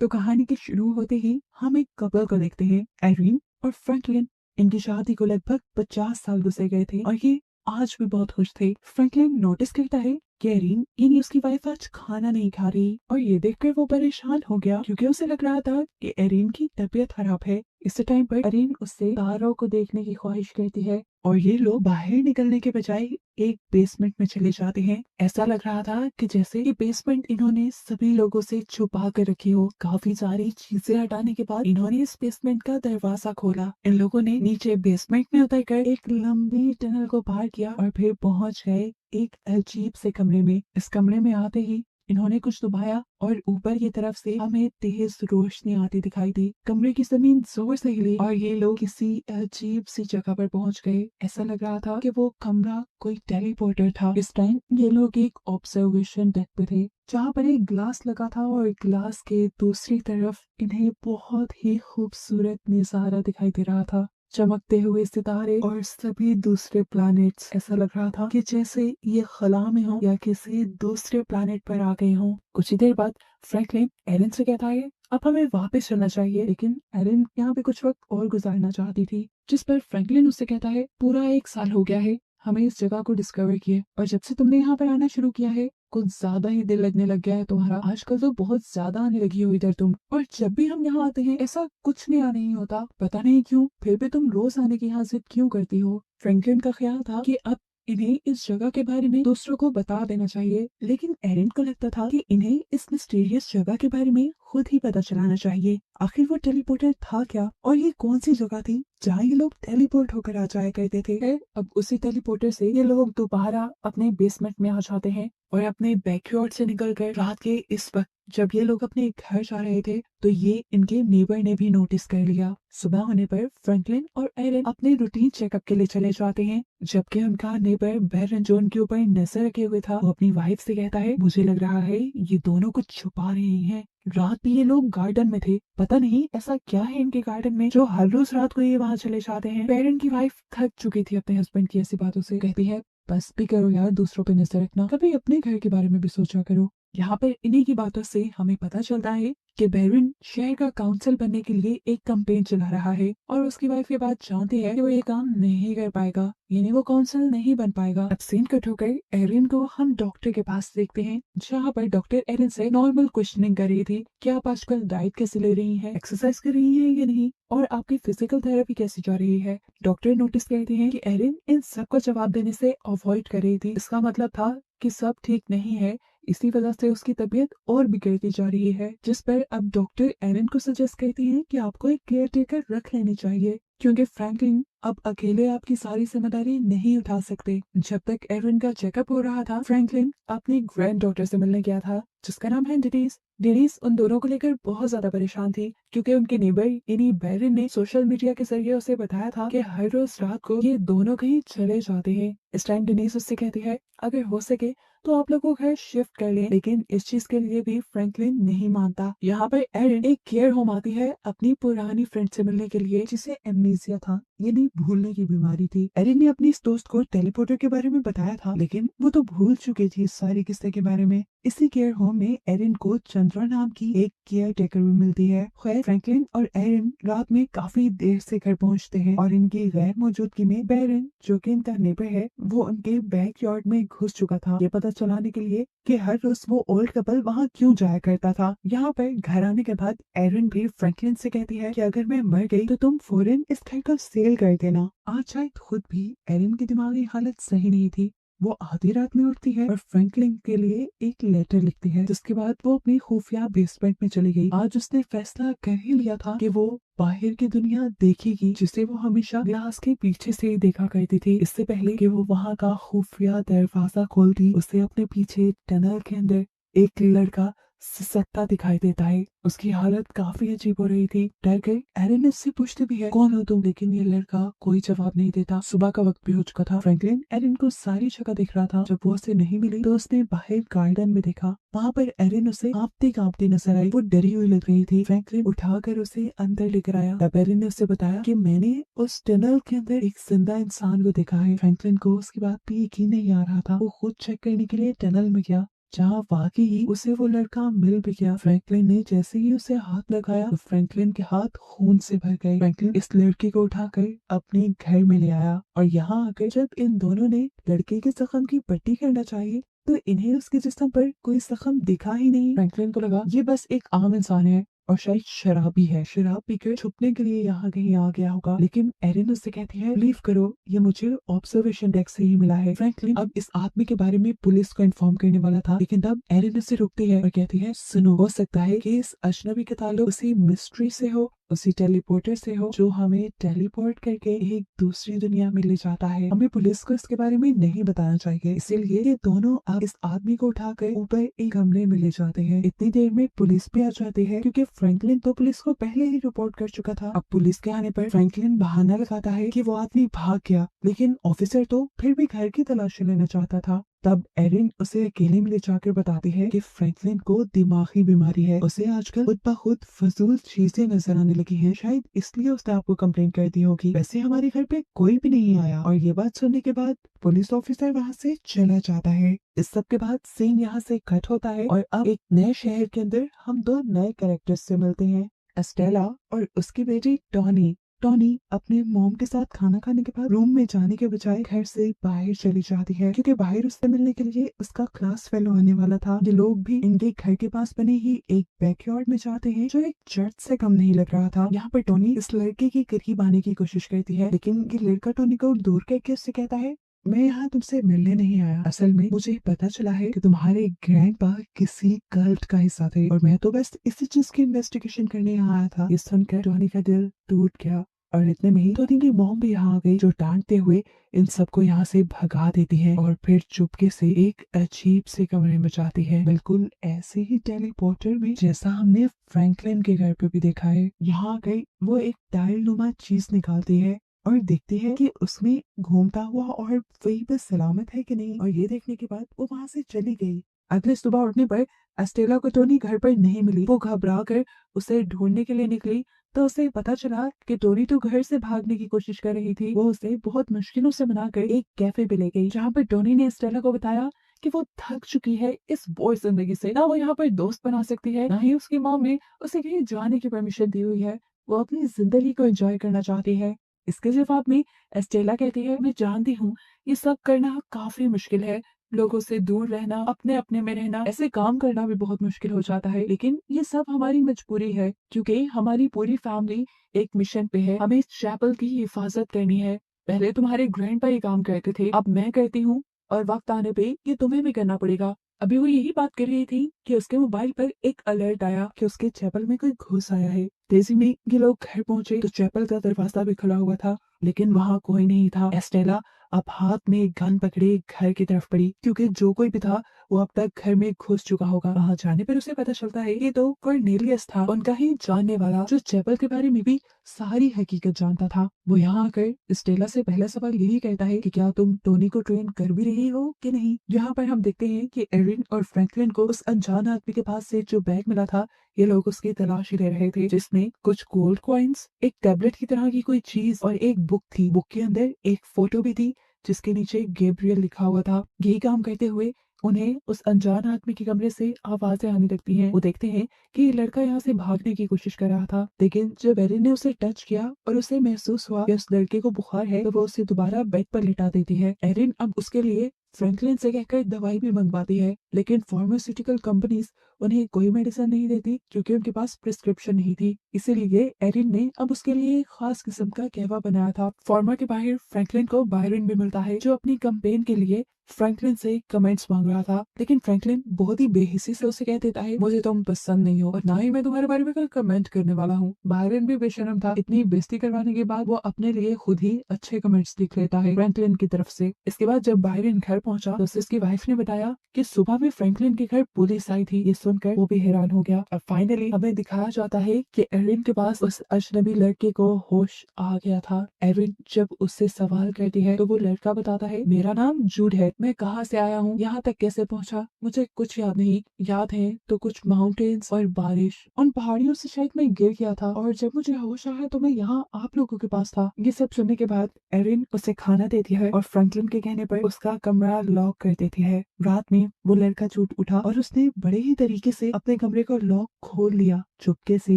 तो कहानी के शुरू होते ही हम एक कपल को देखते हैं, एरिन और फ्रैंकलिन। इनकी शादी को लगभग 50 साल गुजर गए थे और ये आज भी बहुत खुश थे। फ्रैंकलिन नोटिस करता है कि एरिन यानी उसकी वाइफ आज खाना नहीं खा रही और ये देखकर वो परेशान हो गया क्योंकि उसे लग रहा था कि एरिन की तबीयत खराब है। इस टाइम पर एरिन उससे तारों को देखने की ख्वाहिश करती है और ये लोग बाहर निकलने के बजाय एक बेसमेंट में चले जाते हैं। ऐसा लग रहा था कि जैसे ये बेसमेंट इन्होंने सभी लोगों से छुपा कर रखी हो। काफी सारी चीजें हटाने के बाद इन्होंने इस बेसमेंट का दरवाजा खोला। इन लोगों ने नीचे बेसमेंट में उतरकर एक लंबी टनल को पार किया और फिर पहुंच गए एक अजीब से कमरे में। इस कमरे में आते ही इन्होंने कुछ दबाया और ऊपर की तरफ से हमें तेज रोशनी आती दिखाई दी। कमरे की जमीन जोर से हिली और ये लोग किसी अजीब सी जगह पर पहुंच गए। ऐसा लग रहा था कि वो कमरा कोई टेलीपोर्टर था। इस टाइम ये लोग एक ऑब्जर्वेशन डेक पे थे जहाँ पर एक ग्लास लगा था और ग्लास के दूसरी तरफ इन्हें बहुत ही खूबसूरत नजारा दिखाई दे रहा था। चमकते हुए सितारे और सभी दूसरे प्लैनेट्स। ऐसा लग रहा था कि जैसे ये खला में हो या किसी दूसरे प्लैनेट पर आ गए हों। कुछ ही देर बाद फ्रैंकलिन एरिन से कहता है अब हमें वापस चलना चाहिए, लेकिन एरिन यहाँ पे कुछ वक्त और गुजारना चाहती थी। जिस पर फ्रैंकलिन उससे कहता है पूरा 1 साल हो गया है हमें इस जगह को डिस्कवर किए और जब से तुमने यहाँ पर आना शुरू किया है कुछ ज्यादा ही दिल लगने लग गया है तुम्हारा। आजकल तो बहुत ज्यादा आने लगी हो इधर तुम, और जब भी हम यहाँ आते हैं ऐसा कुछ नया नहीं होता। पता नहीं क्यों फिर भी तुम रोज आने की यहाँ जिद क्यों करती हो। फ्रैंकलिन का ख्याल था कि अब इन्हें इस जगह के बारे में दूसरों को बता देना चाहिए, लेकिन एरिन को लगता था कि इन्हें इस मिस्टीरियस जगह के बारे में खुद ही पता चलाना चाहिए। आखिर वो टेलीपोर्टर था क्या और ये कौन सी जगह थी जहाँ ये लोग टेलीपोर्ट होकर आ जाया करते थे। अब उसी टेलीपोर्टर से ये लोग दोबारा अपने बेसमेंट में आ जाते हैं और अपने बैकयार्ड से निकलकर रात के इस वक्त जब ये लोग अपने घर जा रहे थे तो ये इनके नेबर ने भी नोटिस कर लिया। सुबह होने पर फ्रैंकलिन और एरिन अपने रूटीन चेकअप के लिए चले जाते हैं, जबकि उनका नेबर बैरन जो उनके ऊपर नजर रखे हुए था वो अपनी वाइफ से कहता है मुझे लग रहा है ये दोनों कुछ छुपा रहे हैं। रात भी ये लोग गार्डन में थे, पता नहीं ऐसा क्या है इनके गार्डन में जो हर रोज रात को ये वहाँ चले जाते हैं। बैरन की वाइफ थक चुकी थी अपने हस्बैंड की ऐसी बातों से, कहती है बस भी करो यार, दूसरों पे नजर रखना, कभी अपने घर के बारे में भी सोचा करो। यहाँ पर इन्हीं की बातों से हमें पता चलता है कि बैरन शहर का काउंसिल बनने के लिए एक कैंपेन चला रहा है और उसकी वाइफ ये बात जानती है कि वो ये काम नहीं कर पाएगा, यानी वो काउंसिल नहीं बन पाएगा। अब सीन कट होकर एरिन को हम डॉक्टर के पास देखते हैं जहाँ पर डॉक्टर एरिन से नॉर्मल क्वेश्चनिंग कर रही थी कि आप आजकल डाइट कैसे ले रही हैं, एक्सरसाइज कर रही हैं या नहीं, और आपकी फिजिकल थेरेपी कैसी जा रही है। डॉक्टर नोटिस करते हैं कि एरिन इन सब का जवाब देने से अवॉइड कर रही थी। इसका मतलब था कि सब ठीक नहीं है, इसी वजह से उसकी तबीयत और बिगड़ती जा रही है। जिस पर अब डॉक्टर एरिन को सजेस्ट करती हैं कि आपको एक केयर टेकर रख लेनी चाहिए क्योंकि फ्रैंकलिन अब अकेले आपकी सारी जिम्मेदारी नहीं उठा सकते। जब तक एरिन का चेकअप हो रहा था फ्रैंकलिन अपनी ग्रैंड डॉटर से मिलने गया था जिसका नाम है डेनिस। डेनिस उन दोनों को लेकर बहुत ज्यादा परेशान थी क्योंकि उनके नेबर यानी बैरन ने सोशल मीडिया के जरिए उसे बताया था कि हर रोज रात को ये दोनों कहीं चले जाते हैं। इस टाइम डेनिस उससे कहती है अगर हो सके तो आप लोगों को घर शिफ्ट कर लें, लेकिन इस चीज के लिए भी फ्रैंकलिन नहीं मानता। यहाँ पर एरिन एक केयर होम आती है अपनी पुरानी फ्रेंड से मिलने के लिए जिसे एमनीसिया था, यानी भूलने की बीमारी थी। एरिन ने अपनी इस दोस्त को टेलीपोर्टर के बारे में बताया था लेकिन वो तो भूल चुकी थी इस सारी किस्से के बारे में। इसी केयर होम में एरिन को चंद्रा नाम की एक केयर टेकर भी मिलती है। खैर फ्रैंकलिन और एरिन रात में काफी देर से घर पहुंचते हैं और इनकी गैर मौजूदगी में बैरन जो कि इनका नेबर है वो उनके बैकयार्ड में घुस चुका था, ये पता चलाने के लिए कि हर रोज वो ओल्ड कपल वहाँ क्यों जाया करता था। यहाँ पर घर आने के बाद एरिन भी फ्रैंकलिन से कहती है कि अगर मैं मर गई तो तुम फौरन इस घर को सेल कर देना। आज शायद खुद भी एरिन की दिमागी हालत सही नहीं थी। वो आधी रात में उठती है और फ्रैंकलिन के लिए एक लेटर लिखती है जिसके बाद वो अपनी खुफिया बेसमेंट में चली गई। आज उसने फैसला कर ही लिया था कि वो बाहर की दुनिया देखेगी जिसे वो हमेशा ग्लास के पीछे से ही देखा करती थी। इससे पहले कि वो वहाँ का खुफिया दरवाजा खोलती उसे अपने पीछे टनल के अंदर एक लड़का सिसकता दिखाई देता है। उसकी हालत काफी अजीब हो रही थी। डर गई एरिन इससे पूछती भी है कौन हो तुम, लेकिन ये लड़का कोई जवाब नहीं देता। सुबह का वक्त भी हो चुका था। फ्रैंकलिन एरिन को सारी जगह देख रहा था। जब वो उसे नहीं मिली तो उसने बाहर गार्डन में देखा, वहाँ पर एरिन उसे कांपती कांपती नजर आई। वो डरी हुई लग रही थी। फ्रैंकलिन उठाकर उसे अंदर लेकर आया। तब एरिन ने उसे बताया कि मैंने उस टनल के अंदर एक जिंदा इंसान को देखा है। फ्रैंकलिन को उसकी बात भी यकीन नहीं आ रहा था। वो खुद चेक करने के लिए टनल में गया जहाँ वाकई ही उसे वो लड़का मिल भी गया। फ्रैंकलिन ने जैसे ही उसे हाथ लगाया तो फ्रैंकलिन के हाथ खून से भर गए। फ्रैंकलिन इस लड़के को उठाकर अपने घर में ले आया और यहाँ आकर जब इन दोनों ने लड़के के जख्म की पट्टी करना चाहिए तो इन्हें उसके जिस्म पर कोई जख्म दिखा ही नहीं। फ्रैंकलिन को लगा ये बस एक आम इंसान है और शायद शराबी है, शराब पीकर छुपने के लिए यहाँ कहीं आ गया होगा। लेकिन एरिन उससे कहती है बिलीव करो ये मुझे ऑब्जर्वेशन डेस्क से ही मिला है। फ्रैंकलिन अब इस आदमी के बारे में पुलिस को इन्फॉर्म करने वाला था, लेकिन तब एरिन उसे रोकती है और कहती है सुनो, हो सकता है कि इस अजनबी का ताल्लुक उसी मिस्ट्री से हो, उसी टेलीपोर्टर से हो जो हमें टेलीपोर्ट करके एक दूसरी दुनिया में ले जाता है। हमें पुलिस को इसके बारे में नहीं बताना चाहिए, इसीलिए ये दोनों अब इस आदमी को उठाकर ऊपर एक कमरे में ले जाते हैं। इतनी देर में पुलिस भी आ जाती है क्योंकि फ्रैंकलिन तो पुलिस को पहले ही रिपोर्ट कर चुका था। अब पुलिस के आने पर फ्रैंकलिन बहाना लगाता है कि वो आदमी भाग गया, लेकिन ऑफिसर तो फिर भी घर की तलाशी लेना चाहता था। तब एरिन उसे अकेले में ले जाकर बताती है कि फ्रैंकलिन को दिमागी बीमारी है, उसे आजकल खुद ब खुद फजूल चीजें नजर आने लगी हैं, शायद इसलिए उसने आपको कंप्लेंट कर दी होगी। वैसे हमारे घर पे कोई भी नहीं आया। और ये बात सुनने के बाद पुलिस ऑफिसर वहाँ से चला जाता है। इस सब के बाद सीन यहाँ से कट होता है और अब एक नए शहर के अंदर हम दो नए कैरेक्टर्स से मिलते हैं, एस्टेला और उसकी बेटी टॉनी। टॉनी अपने मॉम के साथ खाना खाने के बाद रूम में जाने के बजाय घर से बाहर चली जाती है क्योंकि बाहर उससे मिलने के लिए उसका क्लास फेलो आने वाला था। ये लोग भी इनके घर के पास बने ही एक बैकयार्ड में जाते हैं जो एक चर्च से कम नहीं लग रहा था। यहाँ पर टॉनी इस लड़के के करीब आने की कोशिश करती है, लेकिन ये लड़का टॉनी को दूर करके उससे कहता है मैं यहाँ तुमसे मिलने नहीं आया, असल में मुझे पता चला है कि तुम्हारे ग्रैंडपा किसी कल्ट का हिस्सा थे और मैं तो बस इसी चीज की इन्वेस्टिगेशन करने यहाँ आया था। ये सुनकर टॉनी का दिल टूट गया और इतने में ही टॉनी की मॉम भी यहाँ आ गई जो डांटते हुए इन सबको यहाँ से भगा देती है और फिर चुपके से एक अजीब से कमरे में जाती है, बिल्कुल ऐसे ही टेलीपोर्टर में जैसा हमने फ्रैंकलिन के घर पे भी देखा है। यहाँ आ गई वो एक टाइल नुमा चीज निकालती है और देखती है कि उसमें घूमता हुआ और वही पे सलामत है कि नहीं, और ये देखने के बाद वो वहां से चली गई। अगले सुबह उठने पर एस्टेला को टोनी घर पर नहीं मिली। वो घबरा कर उसे ढूंढने के लिए निकली तो उसे पता चला कि टोनी तो घर से भागने की कोशिश कर रही थी। वो उसे बहुत मुश्किलों से मनाकर एक कैफे पे ले गई जहाँ पर टोनी ने एस्टेला को बताया कि वो थक चुकी है इस बोर जिंदगी से, ना वो यहाँ पर दोस्त बना सकती है, ना ही उसकी मॉम ने उसे कहीं जाने की परमिशन दी हुई है। वो अपनी जिंदगी को एंजॉय करना चाहती है। इसके जवाब में एस्टेला कहती है मैं जानती हूँ ये सब करना काफी मुश्किल है, लोगों से दूर रहना, अपने अपने में रहना, ऐसे काम करना भी बहुत मुश्किल हो जाता है, लेकिन ये सब हमारी मजबूरी है क्योंकि हमारी पूरी फैमिली एक मिशन पे है, हमें इस चैपल की हिफाजत करनी है। पहले तुम्हारे ग्रैंडपा ये काम करते थे, अब मैं करती हूँ और वक्त आने पे ये तुम्हें भी करना पड़ेगा। अभी वो यही बात कर रही थी कि उसके मोबाइल पर एक अलर्ट आया कि उसके चैपल में कोई घुस आया है। तेजी में ये लोग घर पहुंचे तो चैपल का दरवाजा भी खुला हुआ था, लेकिन वहाँ कोई नहीं था। एस्टेला अब हाथ में गन पकड़े घर की तरफ बढ़ी क्योंकि जो कोई भी था वो अब तक घर में घुस चुका होगा। वहाँ जाने पर उसे पता चलता है ये तो कॉर्नेलियस था, उनका ही जानने वाला जो चैपल के बारे में भी सारी हकीकत जानता था। वो यहाँ आकर स्टेला से पहला सवाल यही कहता है कि क्या तुम टोनी को ट्रेन कर भी रही हो कि नहीं। यहाँ पर हम देखते हैं कि एरिन और फ्रैंकलिन को उस अनजान आदमी के पास से जो बैग मिला था ये लोग उसकी तलाशी ले रहे थे, जिसमें कुछ गोल्ड कॉइन्स, एक टैबलेट की तरह की कोई चीज और एक बुक थी। बुक के अंदर एक फोटो भी थी जिसके नीचे गैब्रियल लिखा हुआ था। यही काम करते हुए उन्हें उस अनजान आदमी के कमरे से आवाजें आने लगती हैं। वो देखते हैं कि ये लड़का यहाँ से भागने की कोशिश कर रहा था, लेकिन जब एरिन ने उसे टच किया और उसे महसूस हुआ कि उस लड़के को बुखार है तो वो उसे दोबारा बेड पर लिटा देती है। एरिन अब उसके लिए फ्रैंकलिन से कहकर दवाई भी मंगवाती है, लेकिन फार्मास्यूटिकल कंपनीज उन्हें कोई मेडिसिन नहीं देती क्योंकि उनके पास प्रिस्क्रिप्शन नहीं थी। इसीलिए एरिन ने अब उसके लिए एक खास किस्म का कहवा बनाया था। फार्मा के बाहर फ्रैंकलिन को बायरन भी मिलता है जो अपनी कैंपेन के लिए फ्रैंकलिन से कमेंट्स मांग रहा था, लेकिन फ्रैंकलिन बहुत ही बेहिसी से उसे कह देता है मुझे तुम पसंद नहीं हो और ना ही मैं तुम्हारे बारे में कोई कमेंट करने वाला हूँ। बायरन भी बेशर्म था, इतनी बेइज्जती करवाने के बाद वो अपने लिए खुद ही अच्छे कमेंट्स लिख लेता है फ्रैंकलिन की तरफ से। इसके बाद जब बायरन घर पहुंचा तो उसे उसकी वाइफ ने बताया कि सुबह में फ्रैंकलिन के घर पुलिस आई थी। ये सुनकर वो भी हैरान हो गया और फाइनली हमें दिखाया जाता है कि एरिन के पास उस अजनबी लड़के को होश आ गया था। एरिन जब उससे सवाल करती है तो वो लड़का बताता है मेरा नाम जूड है, मैं कहाँ से आया हूँ, यहाँ तक कैसे पहुंचा, मुझे कुछ याद नहीं। याद है तो कुछ माउंटेन्स और बारिश, उन पहाड़ियों से शायद मैं गिर गया था और जब मुझे होश आया तो मैं यहाँ आप लोगों के पास था। ये सब सुनने के बाद एरिन उसे खाना देती है और फ्रैंकलिन के कहने पर उसका कमरा लॉक कर देती है। रात में वो लड़का झूठ उठा और उसने बड़े ही तरीके से अपने कमरे का लॉक खोल लिया। चुपके से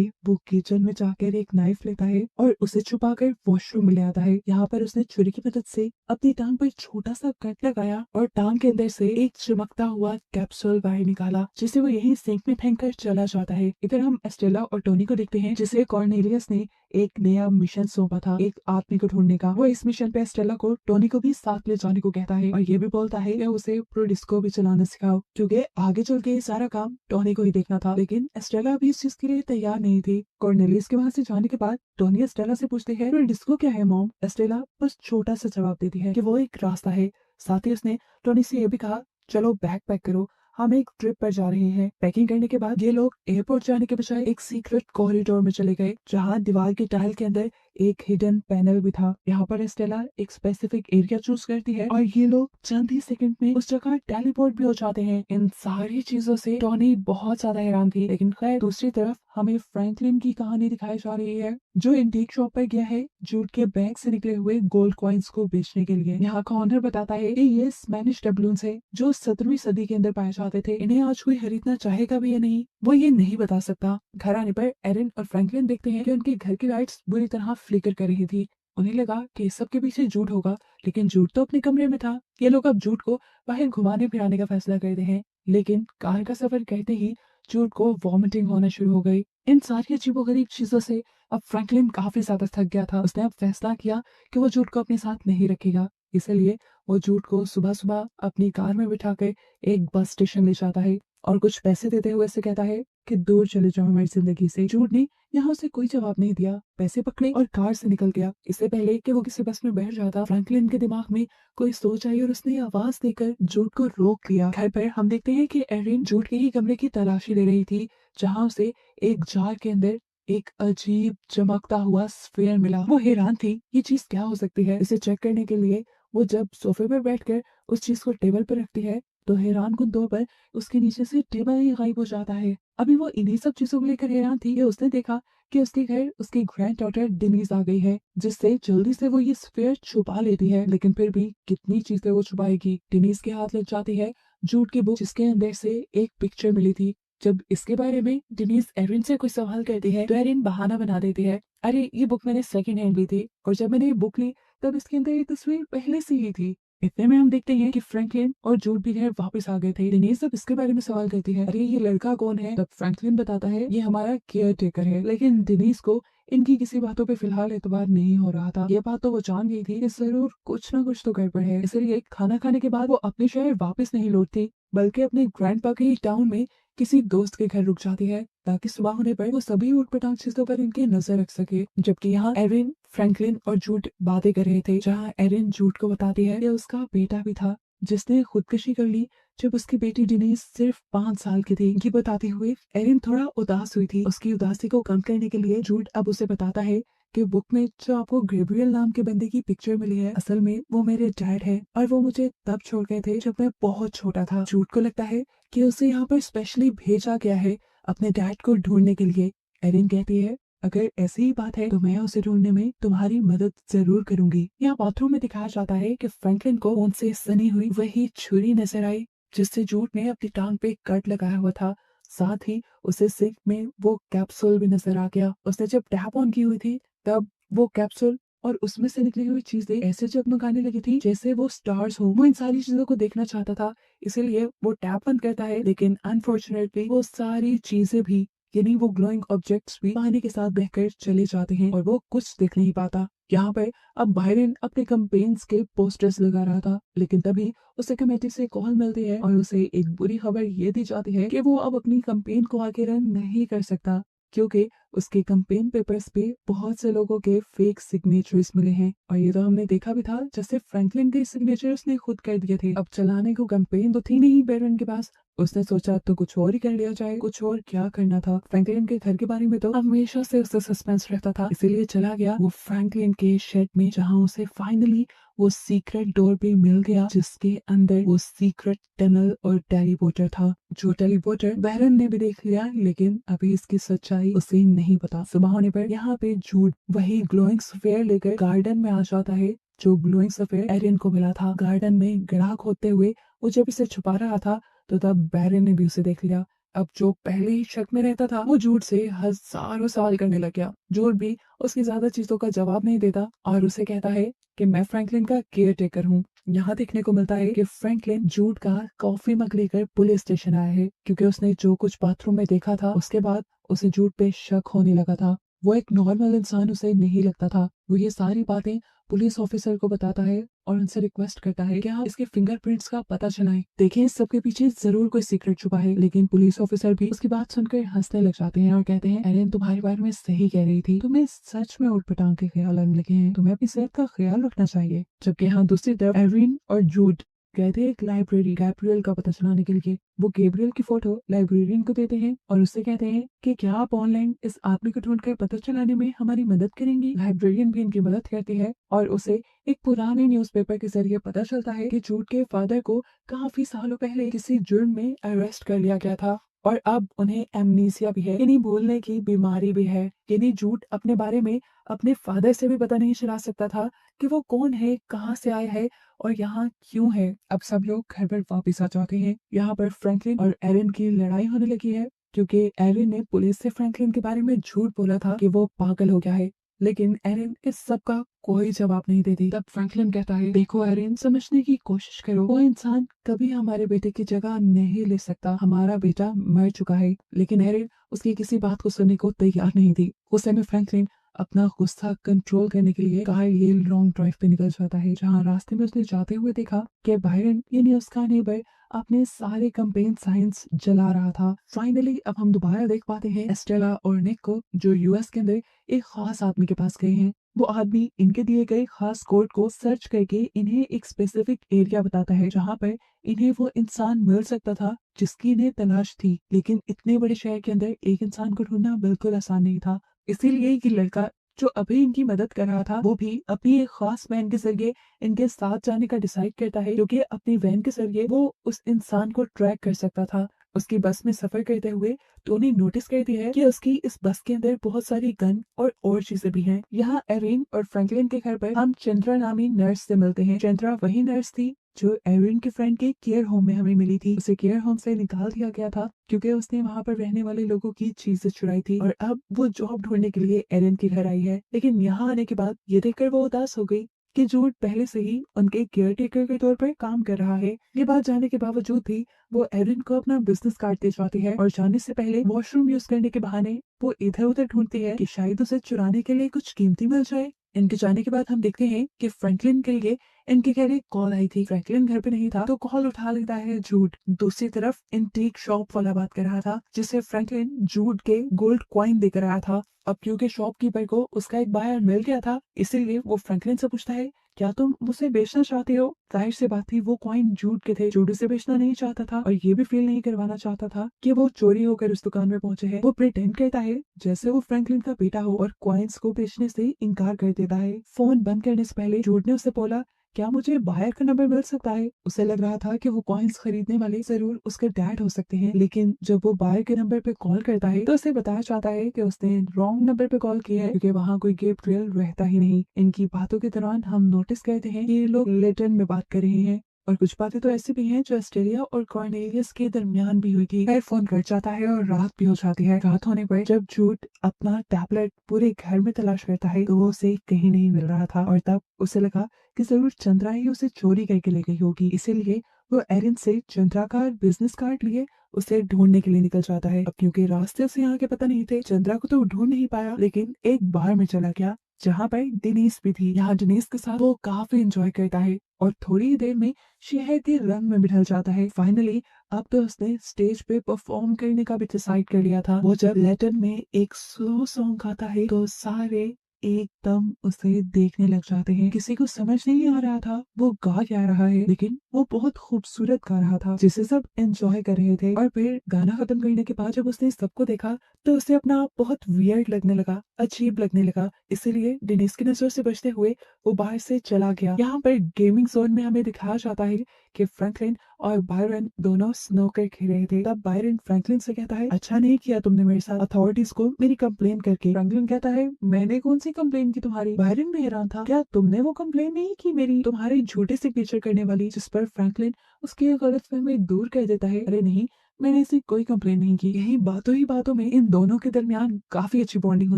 वो किचन में जाकर एक नाइफ लेता है और उसे छुपाकर वॉशरूम में ले आता है। यहाँ पर उसने छुरी की मदद से अपनी टांग पर छोटा सा कट लगाया और टांग के अंदर से एक चमकता हुआ कैप्सूल बाहर निकाला, जिसे वो यही सिंक में फेंक कर चला जाता है। इधर हम एस्टेला और टोनी को देखते हैं, जिसे कॉर्नेलियस ने एक नया मिशन सौंपा था, एक आदमी को ढूंढने का। वो इस मिशन पे एस्टेला को टोनी को भी साथ ले जाने को कहता है और ये भी बोलता है कि उसे प्रो डिस्को भी चलाना सिखाओ, क्योंकि आगे चल के सारा काम टोनी को ही देखना था। लेकिन एस्टेला भी इस चीज के लिए तैयार नहीं थी। कॉर्नेलियस के वहां से जाने के बाद टोनी एस्टेला से पूछते हैं, प्रो डिस्को क्या है मॉम? एस्टेला बस छोटा सा जवाब देती है कि वो एक रास्ता है। साथ ही उसने टोनी से ये भी कहा, चलो बैग पैक करो, हम एक ट्रिप पर जा रहे हैं। पैकिंग करने के बाद ये लोग एयरपोर्ट जाने के बजाय एक सीक्रेट कॉरिडोर में चले गए, जहाँ दीवार की टाइल के अंदर एक हिडन पैनल भी था। यहाँ पर एस्टेला एक स्पेसिफिक एरिया चूज करती है और ये लोग चंद ही सेकंड में उस जगह टेलीपोर्ट भी हो जाते हैं। इन सारी चीजों से टोनी बहुत ज्यादा हैरान थी। लेकिन खैर दूसरी तरफ हमें फ्रैंकलिन की कहानी दिखाई जा रही है, जो एंटीक शॉप पर गया है जूट के बैग से निकले हुए गोल्ड कॉइन्स को बेचने के लिए। यहाँ का ऑनर बताता है कि ये स्पेनिश डबलून्स है जो 17वीं सदी के अंदर पाए जाते थे। इन्हें आज कोई खरीदना चाहेगा भी या नहीं, वो ये नहीं बता सकता। घर आने पर एरिन और फ्रैंकलिन देखते हैं कि उनके घर की लाइट्स बुरी तरह फ्लिकर कर रही थी। उन्हें लगा कि इस सब के पीछे झूठ होगा, लेकिन झूठ तो अपने कमरे में था। ये लोग अब झूठ को बाहर घुमाने फिराने का फैसला करते हैं, लेकिन कार का सफर करते ही झूठ को वॉमिटिंग होना शुरू हो गई। इन सारी अजीबोगरीब चीजों से अब फ्रैंकलिन काफी ज्यादा थक गया था। उसने अब फैसला किया कि वो झूठ को अपने साथ नहीं रखेगा। इसलिए वो झूठ को सुबह सुबह अपनी कार में बिठाकर एक बस स्टेशन ले जाता है और कुछ पैसे देते हुए से कहता है कि दूर चले जाओ हमारी जिंदगी से। झूठ ने यहाँ उसे कोई जवाब नहीं दिया, पैसे पकड़े और कार से निकल गया। इससे पहले कि वो किसी बस में बैठ जाता, फ्रैंकलिन के दिमाग में कोई सोच आई और उसने आवाज देकर झूठ को रोक लिया। घर पर हम देखते हैं कि एरिन झूठ के ही कमरे की तलाशी ले रही थी, जहाँ उसे एक जार के अंदर एक अजीब चमकता हुआ स्फीयर मिला। वो हैरान थी, ये चीज क्या हो सकती है। इसे चेक करने के लिए वो जब सोफे पर बैठकर उस चीज को टेबल पर रखती है तो हैरान कुन तौर पर उसके नीचे से टेबल ही गायब हो जाता है। अभी वो इन्हीं सब चीजों को लेकर हैरान थी कि उसने देखा कि उसके घर उसकी ग्रैंड डॉटर डिनीज आ गई है, जिससे जल्दी से वो ये स्फीयर छुपा लेती है। लेकिन फिर भी कितनी चीजें वो छुपाएगी। डिनीज के हाथ लग जाती है जूट की बुक, जिसके अंदर से एक पिक्चर मिली थी। जब इसके बारे में डिनीज एरिन से कोई सवाल करती है तो एरिन बहाना बना देती है, अरे ये बुक मैंने सेकंड हैंड ली थी और जब मैंने ये बुक ली तब इसके अंदर ये तस्वीर पहले से ही थी। इतने में हम देखते हैं कि फ्रैंकलिन और जूट भी घर वापस आ गए थे। डिनीज जब इसके बारे में सवाल करती है, अरे ये लड़का कौन है, तब फ्रैंकलिन बताता है ये हमारा केयर टेकर है। लेकिन डिनीज को इनकी किसी बातों पे फिलहाल एतबार नहीं हो रहा था। ये बात तो वो जान गई थी कि जरूर कुछ ना कुछ तो गड़बड़ है। इसलिए खाना खाने के बाद वो अपने शहर वापस नहीं लौटती, बल्कि अपने ग्रैंडपा के ही टाउन में किसी दोस्त के घर रुक जाती है, ताकि सुबह होने पर वो सभी ऊटपटांग चीजों पर इनकी नजर रख सके। जबकि यहाँ एरिन, फ्रैंकलिन और जूट बातें कर रहे थे, जहाँ एरिन जूट को बताती है कि उसका बेटा भी था जिसने खुदकुशी कर ली जब उसकी बेटी डिनीज सिर्फ 5 साल की थी। ये बताते हुए एरिन थोड़ा उदास हुई थी। उसकी उदासी को कम करने के लिए जूट अब उसे बताता है कि बुक में जो आपको गैब्रियल नाम के बंदे की पिक्चर मिली है, असल में वो मेरे डैड है और वो मुझे तब छोड़ गए थे जब मैं बहुत छोटा था। जूट को लगता है कि उसे यहाँ पर स्पेशली भेजा गया है अपने डैड को ढूंढने के लिए। एरिन कहती है, अगर ऐसी ही बात है तो मैं उसे ढूंढने में तुम्हारी मदद जरूर करूंगी। यहाँ बाथरूम में दिखाया जाता है कि फ्रैंकलिन को उनसे सनी हुई वही छुरी नजर आई जिससे जूट ने अपनी टांग पे कट लगाया हुआ था। साथ ही उसे सिंक में वो कैप्सूल भी नजर आ गया। उसने जब टैप ऑन की हुई थी तब वो कैप्सूल और उसमें से निकली हुई चीजें ऐसे जगमगाने लगी थी जैसे वो स्टार्स हो। वो इन सारी चीजों को देखना चाहता था, इसीलिए वो टैप बंद करता है, लेकिन अनफॉर्चुनेटली वो सारी चीजें भी, यानी वो ग्लोइंग ऑब्जेक्ट्स भी पानी के साथ बहकर चले जाते हैं और वो कुछ देख नहीं पाता। यहाँ पर अब बायरन अपने कैंपेन्स के पोस्टर्स लगा रहा था, लेकिन तभी उसे कमेटी से कॉल मिलती है और उसे एक बुरी खबर ये दी जाती है कि वो अब अपनी कैंपेन को आगे रन नहीं कर सकता, क्योंकि उसके कैंपेन पेपर्स पे बहुत से लोगों के फेक सिग्नेचर्स मिले हैं और ये तो हमने देखा भी था, जैसे फ्रैंकलिन के सिग्नेचर उसने खुद कर दिए थे। अब चलाने को कैंपेन तो थी नहीं बैरन के पास, उसने सोचा तो कुछ और ही कर लिया जाए। कुछ और क्या करना था, फ्रैंकलिन के घर के बारे में तो हमेशा से उसे सस्पेंस रहता था, इसीलिए चला गया वो फ्रैंकलिन के शेड में, जहाँ उसे फाइनली वो सीक्रेट डोर भी मिल गया, जिसके अंदर वो सीक्रेट टनल और टेलीपोर्टर था। जो टेलीपोर्टर बैरन ने भी देख लिया, लेकिन अभी इसकी सच्चाई उसे नहीं पता। सुबह होने पर यहाँ पे जूड वही ग्लोइंग स्फीयर लेकर गार्डन में आ जाता है, जो ग्लोइंग स्फीयर एरियन को मिला था। गार्डन में गड्ढा खोदते हुए वो जब इसे छुपा रहा था तो तब बैरन ने भी उसे देख लिया। अब जो पहले ही शक में रहता था, वो जूड से हजारों सवाल करने लग गया। जूड भी उसकी ज्यादा चीजों का जवाब नहीं देता और उसे कहता है कि मैं फ्रैंकलिन का केयर टेकर हूँ। यहाँ देखने को मिलता है कि फ्रैंकलिन जूड का कॉफी मग लेकर पुलिस स्टेशन आया है, क्योंकि उसने जो कुछ बाथरूम में देखा था उसके बाद उसे जूड पे शक होने लगा था। वो एक नॉर्मल इंसान उसे नहीं लगता था। वो ये सारी बातें पुलिस ऑफिसर को बताता है और उनसे रिक्वेस्ट करता है कि आप इसके फिंगरप्रिंट्स का पता चलाएं। देखें इस सबके पीछे जरूर कोई सीक्रेट छुपा है। लेकिन पुलिस ऑफिसर भी उसकी बात सुनकर हंसने लग जाते हैं और कहते हैं एरिन तुम्हारे बारे में सही कह रही थी, तुम्हें सच में उठपटांग के ख्याल आने लगे हैं, तुम्हें अपनी सेहत का ख्याल रखना चाहिए। जबकि यहाँ दूसरी तरफ एरिन और जूड गए थे एक लाइब्रेरी गैब्रियल का पता चलाने के लिए। वो गैब्रियल की फोटो लाइब्रेरियन को देते हैं और उससे कहते हैं कि क्या आप ऑनलाइन इस आदमी को ढूंढकर पता चलाने में हमारी मदद करेंगी। लाइब्रेरियन भी इनकी मदद करती है और उसे एक पुराने न्यूज़पेपर के जरिए पता चलता है कि जूड के फादर को काफी सालों पहले किसी जुर्म में अरेस्ट कर लिया गया था और अब उन्हें एमनीसिया भी है, यानी भूलने की बीमारी भी है। यानी जूड अपने बारे में अपने फादर से भी पता नहीं चला सकता था कि वो कौन है, कहाँ से आया है और यहाँ क्यों है। अब सब लोग घर पर वापस आ जाते हैं। यहाँ पर फ्रैंकलिन और एरिन की लड़ाई होने लगी है, क्योंकि एरिन ने पुलिस से फ्रैंकलिन के बारे में झूठ बोला था कि वो पागल हो गया है। लेकिन एरिन इस सब का कोई जवाब नहीं देती। तब फ्रैंकलिन कहता है देखो एरिन, समझने की कोशिश करो, वो इंसान कभी हमारे बेटे की जगह नहीं ले सकता, हमारा बेटा मर चुका है। लेकिन एरिन उसकी किसी बात को सुनने को तैयार नहीं थी। गुस्से में फ्रैंकलिन अपना गुस्सा कंट्रोल करने के लिए कार ये लॉन्ग ड्राइव पे निकल जाता है, जहाँ रास्ते में उसने जाते हुए देखा कि बायरन यानी उसका नेबर अपने सारे कैंपेन साइंस जला रहा था। फाइनली अब हम दोबारा देख पाते हैं एस्टेला और निक को, जो यूएस के अंदर एक खास आदमी के पास गए हैं। वो आदमी इनके दिए गए खास कोड को सर्च करके इन्हें एक स्पेसिफिक एरिया बताता है, जहाँ पर इन्हें वो इंसान मिल सकता था जिसकी इन्हें तलाश थी। लेकिन इतने बड़े शहर के अंदर एक इंसान को ढूंढना बिल्कुल आसान नहीं था। इसीलिए ये लड़का जो अभी इनकी मदद कर रहा था, वो भी अपनी एक खास वैन के जरिए इनके साथ जाने का डिसाइड करता है, क्योंकि अपनी वैन के जरिए वो उस इंसान को ट्रैक कर सकता था। उसकी बस में सफर करते हुए टोनी नोटिस करती है कि उसकी इस बस के अंदर बहुत सारी गन और चीजें भी हैं। यहाँ एरिन और फ्रैंकलिन के घर पर हम चंद्रा नामी नर्स से मिलते हैं। चंद्रा वही नर्स थी जो एरिन के फ्रेंड के केयर होम में हमें मिली थी। उसे केयर होम से निकाल दिया गया था क्योंकि उसने वहाँ पर रहने वाले लोगों की चीजें चुराई थी और अब वो जॉब ढूंढने के लिए एरिन के घर आई है। लेकिन यहाँ आने के बाद ये देखकर वो उदास हो गई कि जूड पहले से ही उनके केयर टेकर के तौर पर काम कर रहा है। ये बात जानने के बावजूद भी वो एरिन को अपना बिजनेस कार्ड दे जाती है और जाने से पहले वॉशरूम यूज करने के बहाने वो इधर उधर ढूंढती है कि शायद उसे चुराने के लिए कुछ कीमती मिल जाए। इनके जाने के बाद हम देखते हैं कि फ्रैंकलिन के लिए इनके घर एक कॉल आई थी। फ्रैंकलिन घर पे नहीं था तो कॉल उठा लेता है जूड। दूसरी तरफ इंटीक शॉप वाला बात कर रहा था, जिसे फ्रैंकलिन जूड के गोल्ड कॉइन देकर आया था। अब क्योंकि शॉपकीपर को उसका एक बायर मिल गया था, इसीलिए वो फ्रैंकलिन से पूछता है क्या तुम उसे बेचना चाहते हो। जाहिर सी बात थी वो कॉइन जूड के थे। जूड उसे बेचना नहीं चाहता था और ये भी फील नहीं करवाना चाहता था कि वो चोरी होकर उस दुकान में पहुंचे हैं। वो प्रिटेंड करता है जैसे वो फ्रैंकलिन का बेटा हो और कॉइन्स को बेचने से इनकार कर देता है। फोन बंद करने से पहले जूड ने उसे बोला क्या मुझे बायर का नंबर मिल सकता है। उसे लग रहा था कि वो कॉइन्स खरीदने वाले जरूर उसके डैड हो सकते हैं, लेकिन जब वो बायर के नंबर पे कॉल करता है तो उसे बताया जाता है कि उसने रॉन्ग नंबर पे कॉल किया है, क्योंकि वहाँ कोई गैब्रियल रहता ही नहीं। इनकी बातों के दौरान हम नोटिस करते हैं कि ये लोग लेटन में बात कर रहे हैं और कुछ बातें तो ऐसी भी हैं जो ऑस्ट्रेलिया और कॉर्नेलियस के दरमियान भी हुई थी। फोन कट जाता है और रात भी हो जाती है। रात होने पर जब जूड अपना टैबलेट पूरे घर में तलाश करता है तो वो उसे कहीं नहीं मिल रहा था और तब उसे लगा कि जरूर चंद्रा ही उसे चोरी करके ले गई होगी। इसीलिए वो एरिन से चंद्रा का बिजनेस कार्ड लिए उसे ढूंढने के लिए निकल जाता है। अब क्योंकि रास्ते उसे यहाँ के पता नहीं थे, चंद्रा को तो ढूंढ नहीं पाया, लेकिन एक बार में चला गया जहाँ पर डिनीस भी थी। यहाँ डिनीस के साथ वो काफी एंजॉय करता है और थोड़ी ही देर में शहर के रंग में भी ढल जाता है। फाइनली अब तो उसने स्टेज पे परफॉर्म करने का भी डिसाइड कर लिया था। वो जब लैटिन में एक स्लो सॉन्ग गाता है तो सारे एकदम उसे देखने लग जाते हैं। किसी को समझ नहीं आ रहा था वो गा क्या रहा है, लेकिन वो बहुत खूबसूरत गा रहा था जिसे सब एंजॉय कर रहे थे। और फिर गाना खत्म करने के बाद जब उसने सबको देखा तो उसे अपना आप बहुत वियर्ड लगने लगा, अजीब लगने लगा। इसीलिए डेनिस की नजर से बचते हुए वो बाहर से चला गया। यहाँ पर गेमिंग जोन में हमें दिखाया जाता है कि फ्रैंकलिन और बायरन दोनों स्नूकर खेल रहे थे। तब बायरन फ्रैंकलिन से कहता है, अच्छा नहीं किया तुमने मेरे साथ अथॉरिटीज को मेरी कंप्लेन करके। फ्रैंकलिन कहता है, मैंने कौन सी कंप्लेन की तुम्हारी? बायरन भी हैरान था, क्या तुमने वो कंप्लेन नहीं की मेरी तुम्हारे झूठे सिग्नेचर करने वाली? जिस पर फ्रैंकलिन उसकी गलतफहमी दूर कर देता है, अरे नहीं, मैंने ऐसी कोई कंप्लेन नहीं की। यही बातों ही बातों में इन दोनों के दरमियान काफी अच्छी बॉन्डिंग हो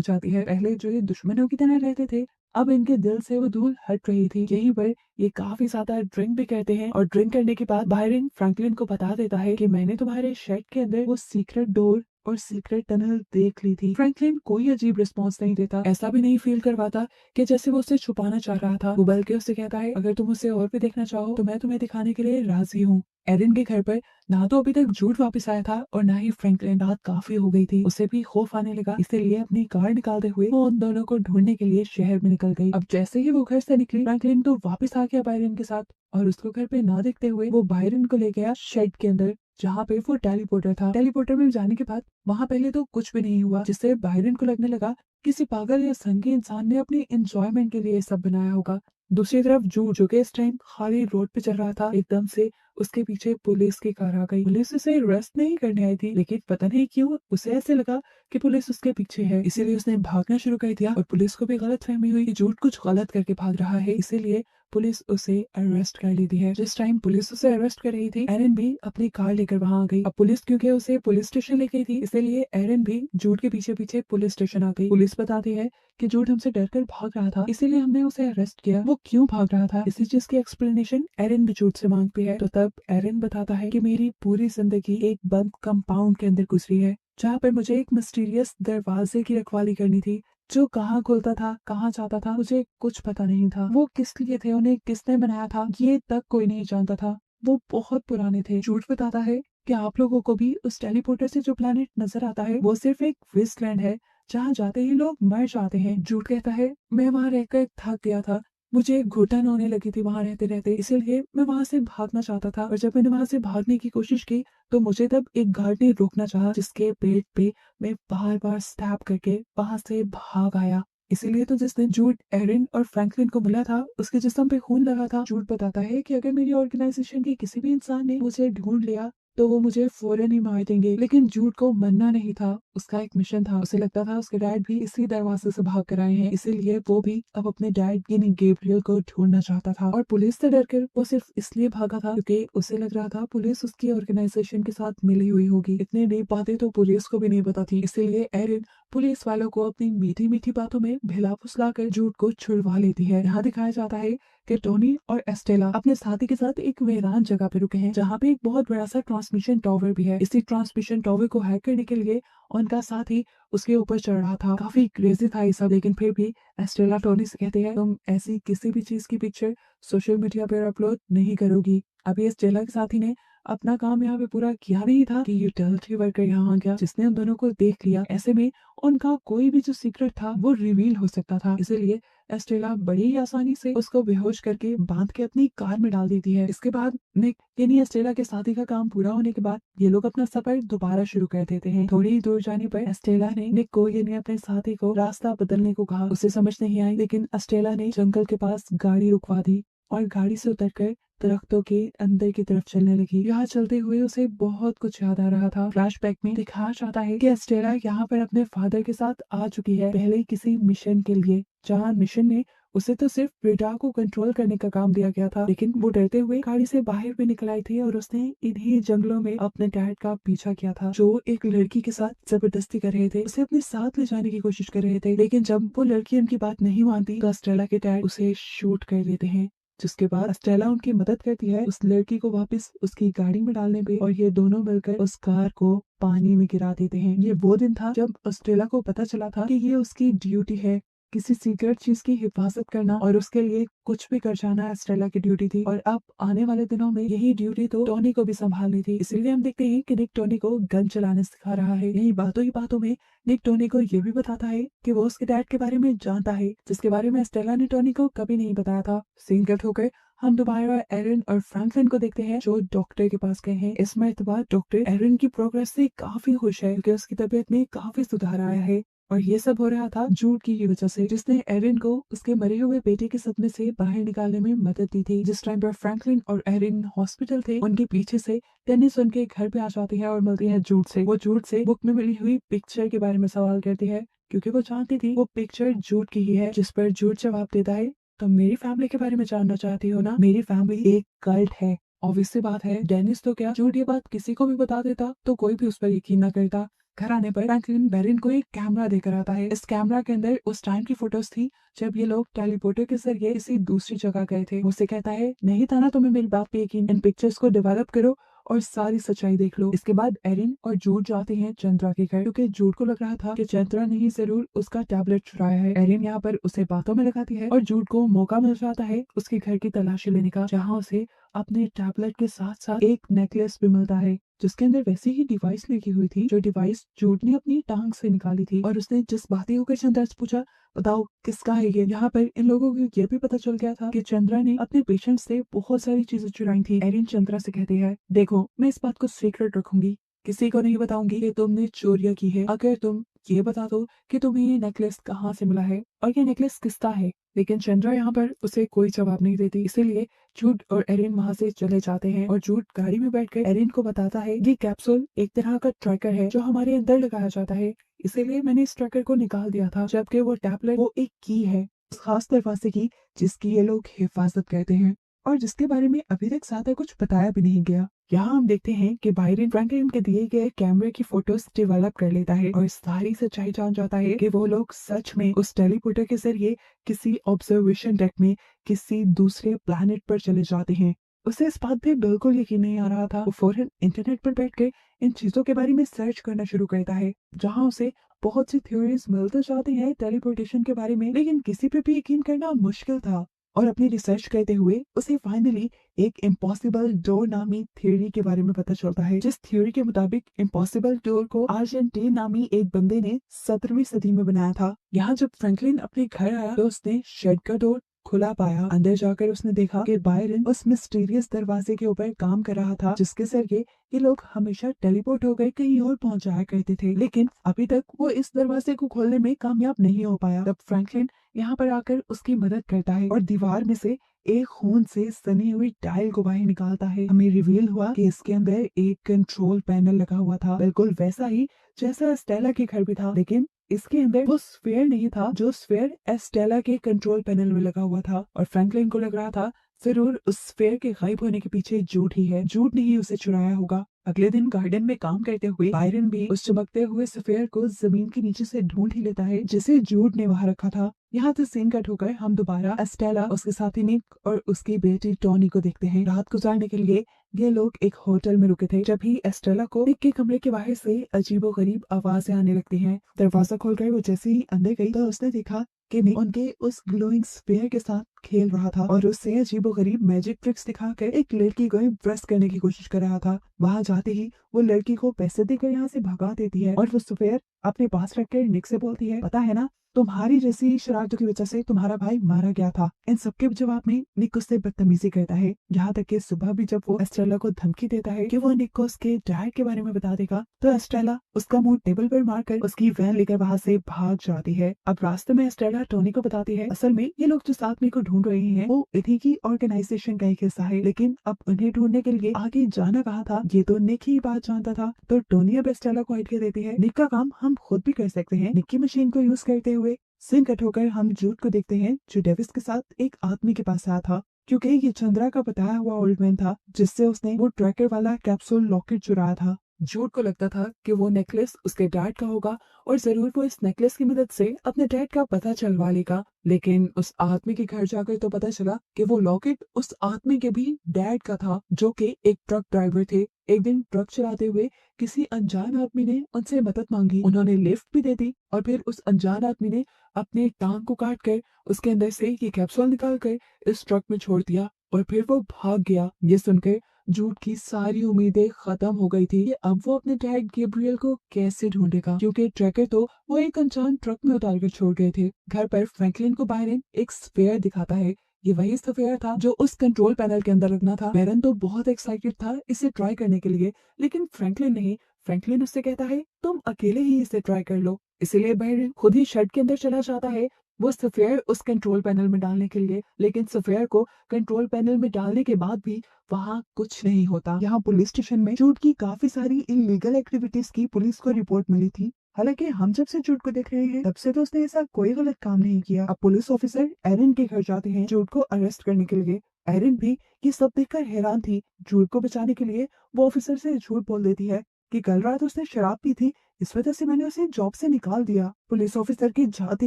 जाती है। पहले जो ये दुश्मनों की तरह रहते थे, अब इनके दिल से वो दूर हट रही थी। यहीं पर ये काफी ज्यादा ड्रिंक भी करते हैं और ड्रिंक करने के बाद बायरन फ्रैंकलिन को बता देता है कि मैंने तुम्हारे शेड के अंदर वो सीक्रेट डोर और सीक्रेट टनल देख ली थी। फ्रैंकलिन कोई अजीब रिस्पॉन्स नहीं देता, ऐसा भी नहीं फील करवाता कि जैसे वो उसे छुपाना चाह रहा था। वो बल्कि उससे कहता है, अगर तुम उसे और भी देखना चाहो तो मैं तुम्हें दिखाने के लिए राजी हूँ। एरिन के घर पर ना तो अभी तक जूड वापस आया था और ना ही फ्रैंकलिन। रात काफी हो गई थी, उसे भी खौफ आने लगा, इसीलिए अपनी कार निकालते हुए वो उन दोनों को ढूंढने के लिए शहर में निकल गई। अब जैसे ही वो घर से निकली, फ्रैंकलिन तो वापस आ गया बायरन के साथ और उसको घर पे ना देखते हुए वो बायरन को ले गया शेड के अंदर, जहाँ पे वो टेलीपोर्टर था। टेलीपोर्टर में जाने के बाद वहां पहले तो कुछ भी नहीं हुआ, जिससे बायरन को लगने लगा किसी पागल या संगी इंसान ने अपनी एंजॉयमेंट के लिए ये सब बनाया होगा। दूसरी तरफ जू जो कि इस टाइम खाली रोड पे चल रहा था, एकदम से उसके पीछे पुलिस की कार आ गई। पुलिस उसे अरेस्ट नहीं करने आई थी, लेकिन पता नहीं क्यों उसे ऐसे लगा कि पुलिस उसके पीछे है, इसीलिए उसने भागना शुरू कर दिया। और पुलिस को भी गलत फहमी हुई कि जूड कुछ गलत करके भाग रहा है, इसीलिए पुलिस उसे अरेस्ट कर लेती है। जिस टाइम पुलिस उसे अरेस्ट कर रही थी, एरन भी अपनी कार लेकर वहां आ गई। अब पुलिस क्योंकि उसे पुलिस स्टेशन ले गई थी, इसीलिए एरन भी जूड के पीछे पीछे पुलिस स्टेशन आ गई। पुलिस बताती है कि जूड हमसे डरकर भाग रहा था, इसीलिए हमने उसे अरेस्ट किया। वो क्यों भाग रहा था, इसी चीज की एक्सप्लेनेशन एरन भी जूड से मांगती है। तो तब एरन बताता है कि मेरी पूरी जिंदगी एक बंद कंपाउंड के अंदर गुजरी है, जहाँ पर मुझे एक मिस्टीरियस दरवाजे की रखवाली करनी थी, जो कहाँ खुलता था कहाँ जाता था मुझे कुछ पता नहीं था। वो किस लिए थे, उन्हें किसने बनाया था, ये तक कोई नहीं जानता था। वो बहुत पुराने थे। झूठ बताता है कि आप लोगों को भी उस टेलीपोर्टर से जो प्लेनेट नजर आता है वो सिर्फ एक वेस्टलैंड है, जहाँ जाते ही लोग मर जाते हैं। झूठ कहता है, मैं वहां रहकर थक गया था, मुझे घुटन होने लगी थी वहां रहते रहते, इसीलिए मैं वहां से भागना चाहता था। और जब मैंने वहां से भागने की कोशिश की तो मुझे तब एक गार्ड ने रोकना चाहा, जिसके पेट पे मैं बार बार स्टैब करके वहां से भाग आया। इसीलिए तो जिस दिन जूड एरिन और फ्रैंकलिन को मिला था उसके जिस्म पे खून लगा था। जूड बताता है कि अगर मेरी ऑर्गेनाइजेशन के किसी भी इंसान ने मुझे ढूंढ लिया तो वो मुझे फौरन ही मार देंगे, लेकिन जूड को मरना नहीं था, उसका एक मिशन था। उसे लगता था उसके डैड भी इसी दरवाजे से भाग कर आए हैं, इसीलिए वो भी अब अपने डैड यानी गैब्रियल को ढूंढना चाहता था। और पुलिस से डरकर वो सिर्फ इसलिए भागा था क्योंकि उसे लग रहा था पुलिस उसकी ऑर्गेनाइजेशन के साथ मिली हुई होगी। इतनी नई बातें तो पुलिस को भी नहीं पता थी, इसीलिए एरिन पुलिस वालों को अपनी मीठी मीठी बातों में भिला फुसला कर जूड को छुड़वा लेती है। यहाँ दिखाया जाता है कि टोनी और एस्टेला अपने साथी के साथ एक वीरान जगह पे रुके हैं, जहाँ पे एक बहुत बड़ा सा ट्रांसमिशन टावर भी है। इसी ट्रांसमिशन टावर को हैक करने के लिए उनका साथी उसके ऊपर चढ़ रहा था। काफी क्रेजी था ये सब, लेकिन फिर भी एस्टेला टोनी से कहते हैं, तुम ऐसी किसी भी चीज की पिक्चर सोशल मीडिया पर अपलोड नहीं करोगी। अभी एस्टेला के साथी ने अपना काम यहाँ पे पूरा किया नहीं था कि यूटिलिटी वर्कर यहाँ आ गया जिसने उन दोनों को देख लिया। ऐसे में उनका कोई भी जो सीक्रेट था वो रिवील हो सकता था, इसीलिए एस्टेला बड़ी ही आसानी से उसको बेहोश करके बांध के अपनी कार में डाल देती है। इसके बाद निक यानी एस्टेला के साथी का काम पूरा होने के बाद ये लोग अपना सफर दोबारा शुरू कर देते हैं। थोड़ी ही दूर जाने पर एस्टेला ने निक को यानी अपने साथी को रास्ता बदलने को कहा। उसे समझ नहीं आई, लेकिन एस्टेला ने जंगल के पास गाड़ी रुकवा दी और गाड़ी से उतरकर दरख्तों के अंदर की तरफ चलने लगी। यहाँ चलते हुए उसे बहुत कुछ याद आ रहा था। फ्लैशबैक में दिखाया जाता है कि एस्टेला यहाँ पर अपने फादर के साथ आ चुकी है, पहले किसी मिशन के लिए, जहाँ मिशन में उसे तो सिर्फ ब्रिटा को कंट्रोल करने का काम दिया गया था, लेकिन वो डरते हुए गाड़ी से बाहर भी निकल आई थी और उसने इन्हीं जंगलों में अपने डैड का पीछा किया था, जो एक लड़की के साथ जबरदस्ती कर रहे थे, उसे अपने साथ ले जाने की कोशिश कर रहे थे। लेकिन जब वो लड़की उनकी बात नहीं मानती तो एस्टेला के डैड उसे शूट कर देते हैं, जिसके बाद एस्टेला उनकी मदद करती है उस लड़की को वापस उसकी गाड़ी में डालने पे, और ये दोनों मिलकर उस कार को पानी में गिरा देते हैं। ये वो दिन था जब एस्टेला को पता चला था कि ये उसकी ड्यूटी है किसी सीक्रेट चीज की हिफाजत करना और उसके लिए कुछ भी कर जाना एस्टेला की ड्यूटी थी, और अब आने वाले दिनों में यही ड्यूटी तो टोनी को भी संभालनी थी। इसीलिए हम देखते हैं कि निक टोनी को गन चलाने सिखा रहा है। यही बातों ही बातों में निक टोनी को ये भी बताता है कि वो उसके डैड के बारे में जानता है, जिसके बारे में एस्टेला ने टोनी को कभी नहीं बताया था। सीन कट होकर हम दोबारा एरिन और फ्रैंकलिन को देखते हैं जो डॉक्टर के पास गए हैं। इस मर्तबा डॉक्टर एरिन की प्रोग्रेस से काफी खुश है क्योंकि उसकी तबीयत में काफी सुधार आया है, और ये सब हो रहा था जूड की वजह से, जिसने एरिन को उसके मरे हुए बेटे के सदमे से बाहर निकालने में मदद दी थी। जिस टाइम पर फ्रैंकलिन और एरिन हॉस्पिटल थे, उनके पीछे से टेनिस उनके घर पे आ जाती है और मिलती है जूड से। वो जूड से बुक में मिली हुई पिक्चर के बारे में सवाल करती है क्योंकि वो जानती थी वो पिक्चर जूड की ही है, जिस पर जूड जवाब देता है, तो मेरी फैमिली के बारे में जानना चाहती हो ना? मेरी फैमिली एक कल्ट है। ऑब्वियस सी बात है, डेनिस तो क्या जूड ये बात किसी को भी बता देता तो कोई भी उस पर यकीन न करता। घर आने पर फ्रैंकलिन बेरिन को एक कैमरा देकर आता है। इस कैमरा के अंदर उस टाइम की फोटोज थी जब ये लोग टेलीपोर्टर के जरिए किसी दूसरी जगह गए थे। उसे कहता है नहीं था ना तुम्हें मेरी बात पे यकीन, इन पिक्चर्स को डेवलप करो और सारी सच्चाई देख लो। इसके बाद एरिन और जूड जाते हैं चंद्रा के घर क्योंकि जूड को लग रहा था कि चंद्रा ने ही जरूर उसका टैबलेट चुराया है। एरिन यहाँ पर उसे बातों में लगाती है और जूड को मौका मिल जाता है उसके घर की तलाशी लेने का, जहाँ उसे अपने टैबलेट के साथ साथ एक नेकलेस भी मिलता है जिसके अंदर वैसी ही डिवाइस लगी हुई थी जो डिवाइस जूड ने अपनी टांग से निकाली थी। और उसने जिस बात होकर चंद्रा से पूछा बताओ किसका है ये, यहाँ पर इन लोगों को ये भी पता चल गया था कि चंद्रा ने अपने पेशेंट से बहुत सारी चीजें चुराई थी। एरिन चंद्रा से कहती है देखो मैं इस बात को सीक्रेट रखूंगी, किसी को नहीं बताऊंगी कि तुमने चोरियां की है, अगर तुम ये बता दो कि तुम्हें ये नेकलेस कहाँ से मिला है और ये नेकलेस किसका है। लेकिन चंद्रा यहाँ पर उसे कोई जवाब नहीं देती, इसीलिए जूड और एरिन वहां से चले जाते हैं और जूड गाड़ी में बैठकर एरिन को बताता है ये कैप्सूल एक तरह का ट्रैकर है जो हमारे अंदर लगाया जाता है, इसीलिए मैंने इस ट्रैकर को निकाल दिया था, जबकि वो टैबलेट वो एक की है उस खास दरवाजे की जिसकी ये लोग हिफाजत करते हैं और जिसके बारे में अभी तक ज्यादा कुछ बताया भी नहीं गया। यहाँ हम देखते हैं कि बायरन फ्रैंकलिन के दिए गए कैमरे की फोटोज डेवलप कर लेता है और सारी सच्चाई जान जाता है कि वो लोग सच में उस टेलीपोर्टर के जरिए किसी ऑब्जर्वेशन डेक में किसी दूसरे प्लैनेट पर चले जाते हैं। उसे इस बात पे बिल्कुल यकीन नहीं आ रहा था। वो फौरन इंटरनेट पर बैठकर इन चीजों के बारे में सर्च करना शुरू करता है, जहाँ उसे बहुत सी थ्योरीज मिल तो जाती है टेलीपोर्टेशन के बारे में, लेकिन किसी पे भी यकीन करना मुश्किल था। और अपनी रिसर्च करते हुए उसे फाइनली एक इम्पॉसिबल डोर नामी थ्योरी के बारे में पता चलता है, जिस थ्योरी के मुताबिक इम्पॉसिबल डोर को आर्जेंटीन नामी एक बंदे ने 17वीं सदी में बनाया था। यहाँ जब फ्रैंकलिन अपने घर आया तो उसने शेड का डोर खुला पाया। अंदर जाकर उसने देखा कि बायरन उस मिस्टीरियस दरवाजे के ऊपर काम कर रहा था जिसके जरिए ये लोग हमेशा टेलीपोर्ट हो गए कहीं और पहुंच जाया करते थे, लेकिन अभी तक वो इस दरवाजे को खोलने में कामयाब नहीं हो पाया। तब फ्रैंकलिन यहाँ पर आकर उसकी मदद करता है और दीवार में से एक खून से सनी हुई टाइल को बाहर निकालता है। हमें रिवील हुआ कि इसके अंदर एक कंट्रोल पैनल लगा हुआ था, बिल्कुल वैसा ही जैसा स्टेला के घर भी था, लेकिन इसके अंदर वो स्फेयर नहीं था जो स्फेयर एस्टेला के कंट्रोल पैनल में लगा हुआ था। और फ्रैंकलिन को लग रहा था जरूर उस स्फेयर के गायब होने के पीछे जूड ही है, जूड ने ही उसे चुराया होगा। अगले दिन गार्डन में काम करते हुए बायरन भी उस चमकते हुए स्फेयर को जमीन के नीचे से ढूंढ ही लेता है जिसे जूड ने वहां रखा था। यहाँ से सीन कट होकर हम दोबारा एस्टेला, उसके साथी निक और उसकी बेटी टोनी को देखते हैं। रात गुजारने के लिए ये लोग एक होटल में रुके थे जब ही एस्टेला को निक के कमरे के बाहर से अजीबोगरीब आवाजें आने लगती हैं। दरवाजा खोलकर वो जैसे ही अंदर गई तो उसने देखा कि निक उनके उस ग्लोइंग स्फेयर के साथ खेल रहा था और उससे अजीबोगरीब मैजिक ट्रिक्स दिखाकर एक लड़की को इम्प्रेस करने की कोशिश कर रहा था। वहां जाते ही वो लड़की को पैसे देकर यहाँ से भगा देती है और वो स्फेयर अपने पास रखकर निक से बोलती है पता है ना तुम्हारी जैसी शरारतों की वजह से तुम्हारा भाई मारा गया था। इन सबके जवाब में निक उससे बदतमीजी करता है, यहाँ तक कि सुबह भी जब वो एस्टेला को धमकी देता है कि वो निक को उसके डैड के बारे में बता देगा तो एस्टेला उसका मुंह टेबल पर मारकर उसकी वैन लेकर वहां से भाग जाती है। अब रास्ते में एस्टेला टोनी को बताती है असल में ये लोग जो साथ में को ढूंढ रहे हैं वो इन्हीं की ऑर्गेनाइजेशन का एक हिस्सा है, लेकिन अब उन्हें ढूंढने के लिए आगे जाना कहा था ये तो निक ही बात जानता था। तो टोनी अब एस्टेला को आइडिया देती है निक का काम हम खुद भी कर सकते हैं। निक की मशीन को यूज करते हुए सीन कट होकर हम जूड को देखते हैं जो डेविस के साथ एक आदमी के पास आया था, क्योंकि ये चंद्रा का बताया हुआ ओल्ड मैन था जिससे उसने वो ट्रैकर वाला कैप्सूल लॉकेट चुराया था। जूड को लगता था कि वो नेकलेस उसके डैड का होगा और जरूर वो इस नेकलेस की मदद से अपने डैड का पता चलवा लेगा। लेकिन उस आदमी के घर जाकर तो पता चला कि वो लॉकेट उस आदमी के भी डैड का था, जो कि एक ट्रक ड्राइवर थे। एक दिन ट्रक चलाते हुए किसी अनजान आदमी ने उनसे मदद मांगी, उन्होंने लिफ्ट भी दे दी और फिर उस अनजान आदमी ने अपने टांग को काट कर उसके अंदर से ये कैप्सूल निकाल कर इस ट्रक में छोड़ दिया और फिर वो भाग गया। ये सुनकर जूड की सारी उम्मीदें खत्म हो गई थी कि अब वो अपने डैड गैब्रियल को कैसे ढूंढेगा, क्योंकि ट्रैकर तो वो एक अनजान ट्रक में उतार कर छोड़ गए थे। घर पर फ्रैंकलिन को बायरन एक स्फेयर दिखाता है। ये वही स्फेयर था जो उस कंट्रोल पैनल के अंदर रखना था। बायरन तो बहुत एक्साइटेड था इसे ट्राई करने के लिए, लेकिन फ्रैंकलिन नहीं। फ्रैंकलिन उससे कहता है तुम अकेले ही इसे ट्राई कर लो। इसीलिए बायरन खुद ही शर्ट के अंदर चला जाता है वो सफेयर उस कंट्रोल पैनल में डालने के लिए। लेकिन सफेयर को कंट्रोल पैनल में डालने के बाद भी वहाँ कुछ नहीं होता। यहाँ पुलिस स्टेशन में जूड की काफी सारी इलीगल एक्टिविटीज की पुलिस को रिपोर्ट मिली थी। हालांकि हम जब से जूड को देख रहे हैं तब से तो उसने ऐसा कोई गलत काम नहीं किया। अब पुलिस ऑफिसर एरिन के घर जाते हैं जूड को अरेस्ट करने के लिए। एरिन भी ये सब देखकर हैरान थी। जूड को बचाने के लिए वो ऑफिसर से झूठ बोल देती है कि कल रात उसने शराब पी थी, इस वजह से मैंने उसे जॉब से निकाल दिया। पुलिस ऑफिसर के जाते